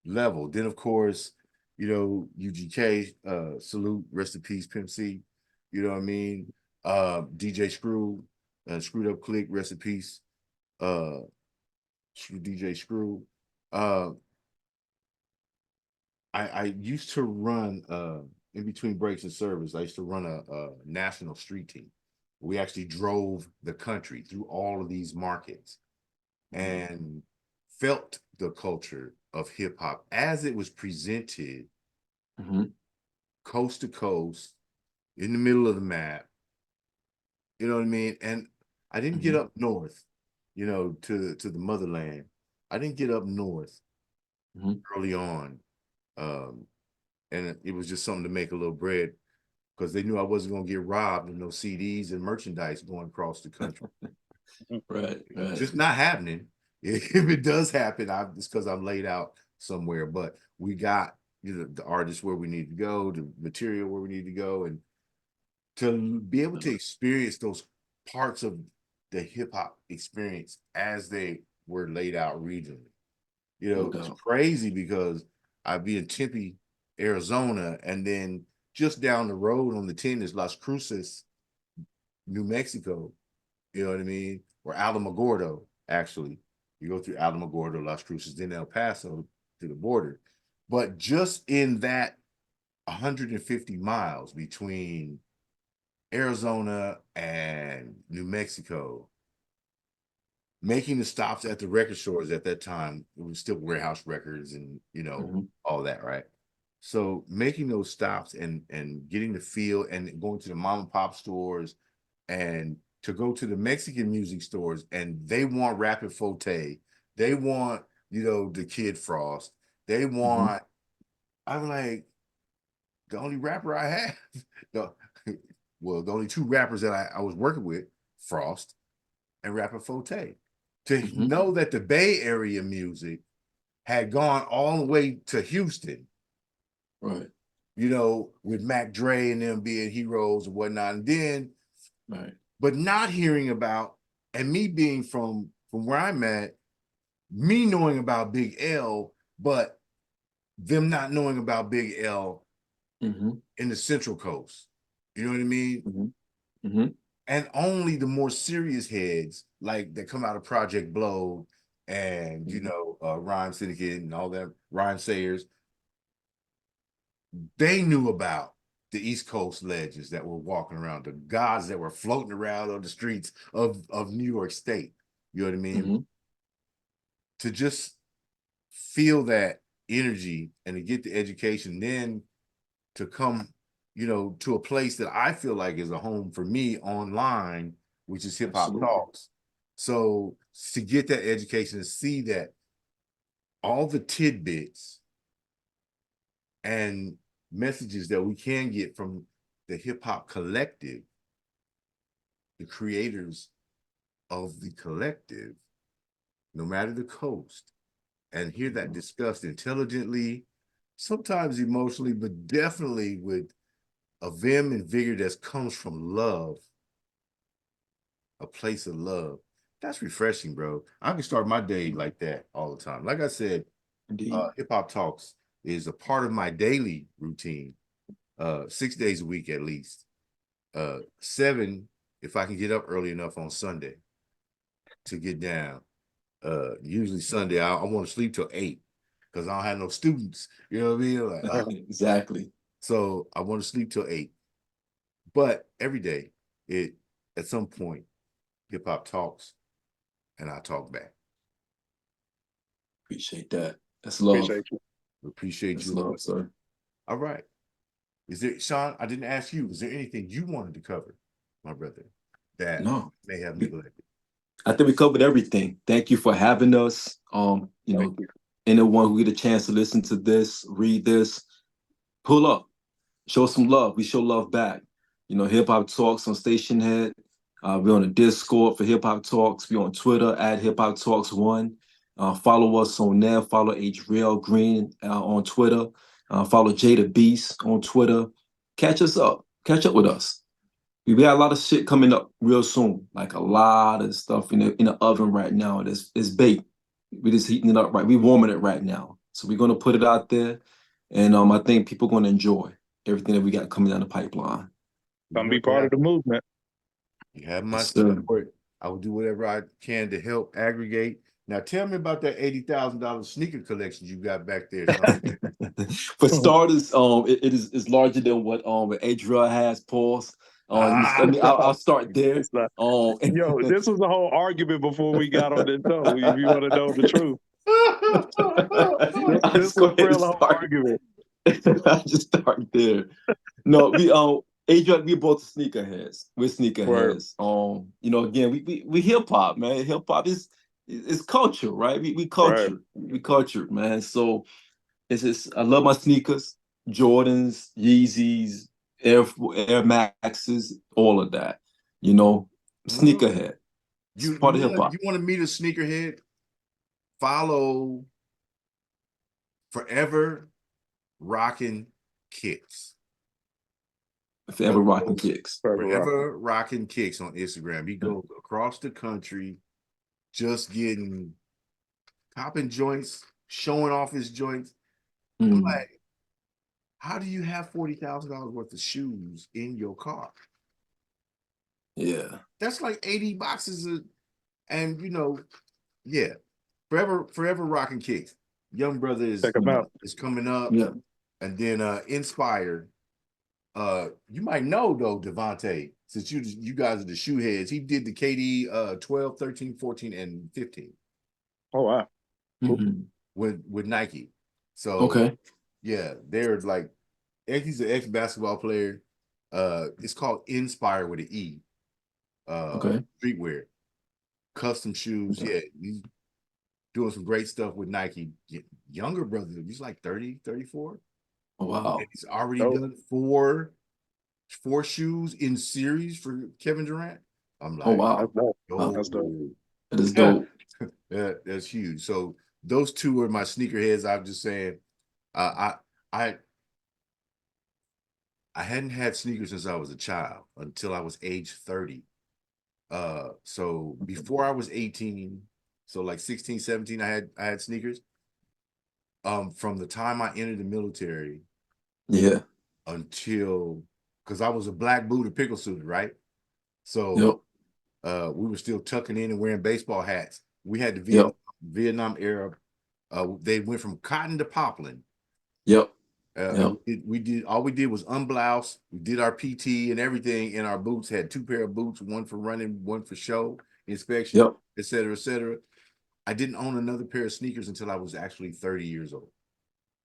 level. Then of course, UGK, salute, rest in peace, Pimp C. You know what I mean? DJ Screw, Screwed Up Click, rest in peace. DJ Screw. I used to run in between breaks and service. I used to run a national street team. We actually drove the country through all of these markets and felt the culture of hip hop as it was presented coast to coast in the middle of the map. You know what I mean? And I didn't get up north, to the motherland. I didn't get up north early on. And it was just something to make a little bread because they knew I wasn't going to get robbed of no CDs and merchandise going across the country. Right. Just not happening. If it does happen, it's because I'm laid out somewhere, but we got, you know, the artists where we need to go, the material where we need to go, and to be able to experience those parts of the hip hop experience as they were laid out regionally. You No know, it's doubt. crazy because I'd be in Tempe, Arizona, and then just down the road on the 10 is Las Cruces, New Mexico. You know what I mean? Or Alamogordo, actually. You go through Alamogordo, Las Cruces, then El Paso to the border. But just in that 150 miles between Arizona and New Mexico, making the stops at the record stores at that time, it was still Warehouse Records and, you know, all that, right? So making those stops and getting the feel and going to the mom and pop stores and to go to the Mexican music stores, and they want Rapid Forte, they want, you know, the Kid Frost, they want, I'm like, the only rapper I have, the, well, the only two rappers that I was working with, Frost and Rapid Forte. To know that the Bay Area music had gone all the way to Houston, Right. you know, with Mac Dre and them being heroes and whatnot, and then, Right. but not hearing about, and me being from where I'm at, me knowing about Big L, but them not knowing about Big L in the Central Coast. You know what I mean? And only the more serious heads, like that come out of Project Blow and, you know, Rhyme Syndicate and all that, Rhyme Sayers, they knew about the East Coast legends that were walking around, the gods that were floating around on the streets of New York State. You know what I mean? To just feel that energy and to get the education, then to come, you know, to a place that I feel like is a home for me online, which is Hip Hop Talks. So to get that education and see that all the tidbits and messages that we can get from the hip hop collective, the creators of the collective, no matter the coast, and hear that discussed intelligently, sometimes emotionally, but definitely with a vim and vigor that comes from love, a place of love. That's refreshing, bro. I can start my day like that all the time. Like I said, Hip Hop Talks is a part of my daily routine, 6 days a week at least. 7, if I can get up early enough on Sunday to get down. Usually Sunday, I want to sleep till 8 because I don't have no students. You know what I mean? Like, Exactly. So I want to sleep till 8. But every day, at some point, Hip Hop Talks, and I talk back. Appreciate that. That's love. Appreciate That's you. love, sir. All right. Is there, Shawn, I didn't ask you, is there anything you wanted to cover, my brother, that may have neglected? I think we covered everything. Thank you for having us. You know, anyone who get a chance to listen to this, read this, pull up, show some love. We show love back. You know, Hip Hop Talks on Stationhead. We're on the Discord for Hip Hop Talks. We're on Twitter at Hip Hop Talks 1. Follow us on there. Follow Adriel Green on Twitter. Follow Jada Beast on Twitter. Catch us up. Catch up with us. We got a lot of shit coming up real soon. Like a lot of stuff in the oven right now. It's baked. We're just heating it up right. We're warming it right now. So we're gonna put it out there, and I think people are gonna enjoy everything that we got coming down the pipeline. Come be part of the movement. You have my support. I will do whatever I can to help aggregate. Now tell me about that $80,000 sneaker collection you got back there, Shawn. For starters, it is larger than what Adriel has. Pause. I'll start there. Yo, this was a whole argument before we got on this show. If you want to know the truth, this was a real whole argument. I just start there. No, Adriel, we both sneakerheads. We're sneakerheads. You know, again, we hip hop, man. Hip hop is culture, right? We culture. Right. We cultured, man. So it's just I love my sneakers, Jordans, Yeezys, Air Maxes, all of that. You know, sneakerhead. You part of hip hop. You want to meet a sneakerhead? Follow Forever Rocking Kicks. Forever Rocking Kicks. Forever Rocking Kicks on Instagram. He goes across the country just getting popping joints, showing off his joints. I'm like, how do you have $40,000 worth of shoes in your car? Yeah. That's like 80 boxes of, and you know, yeah. Forever Rocking Kicks. Young brother is coming up. Yeah. And then Inspired. You might know though, Devontae, since you guys are the shoe heads, he did the KD 12, 13, 14, and 15. Oh wow. With Nike. So yeah, they're like, he's an ex-basketball player. It's called Inspire with an E. Streetwear. Custom shoes. Yeah, he's doing some great stuff with Nike. Younger brother, he's like 30, 34. Oh, wow. And he's already done four shoes in series for Kevin Durant. I'm like, oh, wow. That's dope. That is dope. Yeah, that's huge. So those two are my sneakerheads. I'm just saying, I hadn't had sneakers since I was a child until I was age 30. So before I was 18, so like 16, 17, I had sneakers. From the time I entered the military, until, because I was a black Buddha pickle suitor, right? So we were still tucking in and wearing baseball hats. We had the Vietnam era. They went from cotton to poplin. We did was unblouse. We did our PT and everything in our boots. Had 2 pair of boots, one for running, one for show inspection, et cetera, et cetera. I didn't own another pair of sneakers until I was actually 30 years old.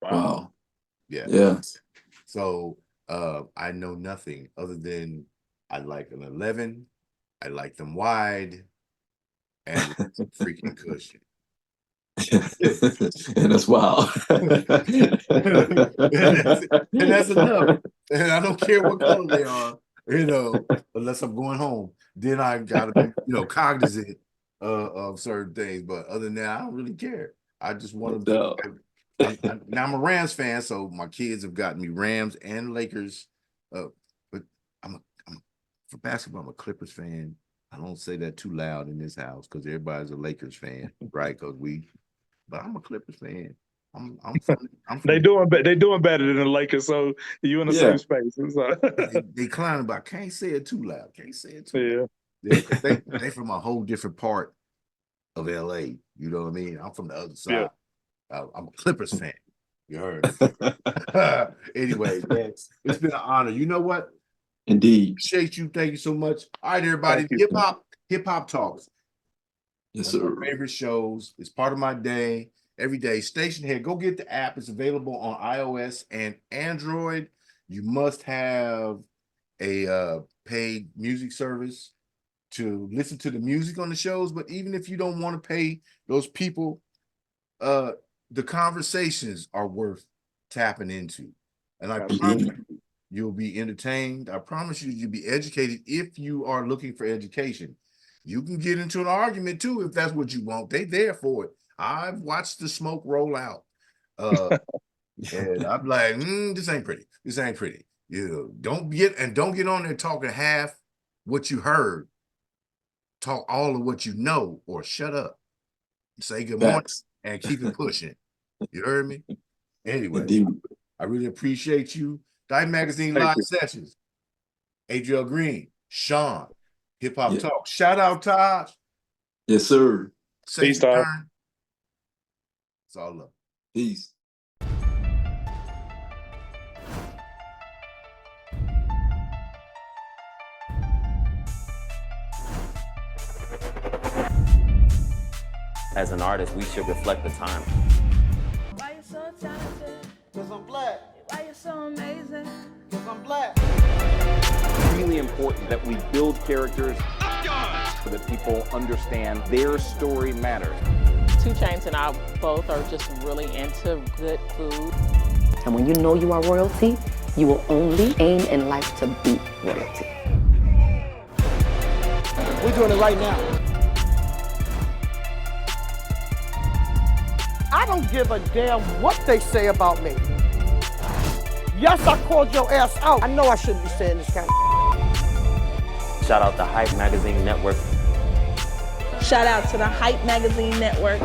Wow. Yeah. So I know nothing other than I like an 11. I like them wide, and freaking cushion. And that's wild. and that's enough. And I don't care what color they are, unless I'm going home. Then I gotta be, cognizant of certain things. But other than that, I don't really care. I just want to. Now I'm a Rams fan, so my kids have gotten me Rams and Lakers. But for basketball, I'm a Clippers fan. I don't say that too loud in this house because everybody's a Lakers fan, right? But I'm a Clippers fan. They doing better than the Lakers, so you in the same space. So. they clowning, but I can't say it too loud. Can't say it too loud. They from a whole different part of LA. You know what I mean? I'm from the other side. I'm a Clippers fan. You heard. Anyway, man, it's been an honor. You know what? Indeed. Appreciate you. Thank you so much. All right, everybody. Hip hop talks. Yes, one sir. of my favorite shows. It's part of my day. Every day. Stationhead. Go get the app. It's available on iOS and Android. You must have a paid music service to listen to the music on the shows. But even if you don't want to pay those people, the conversations are worth tapping into. And I promise you, you'll be entertained. I promise you, you'll be educated if you are looking for education. You can get into an argument too if that's what you want. They there for it. I've watched the smoke roll out. And I'm like, this ain't pretty. This ain't pretty. Don't get on there talking half what you heard. Talk all of what you know, or shut up. Say good morning and keep it pushing. You heard me? Anyway, Indeed. I really appreciate you. Dive Magazine Live Sessions. Adriel Green, Shawn, Hip Hop Talk. Shout out, Taj. Yes, sir. Peace, Taj. It's all love. Peace. As an artist, we should reflect the time. Why you so talented? Cause I'm black. Why you so amazing? Cause I'm black. It's really important that we build characters so that people understand their story matters. 2 Chainz and I both are just really into good food. And when you know you are royalty, you will only aim in life to be royalty. We're doing it right now. I I don't give a damn what they say about me. Yes, I called your ass out. I know I shouldn't be saying this kind of. Shout out to Hype Magazine Network. Shout out to the Hype Magazine Network.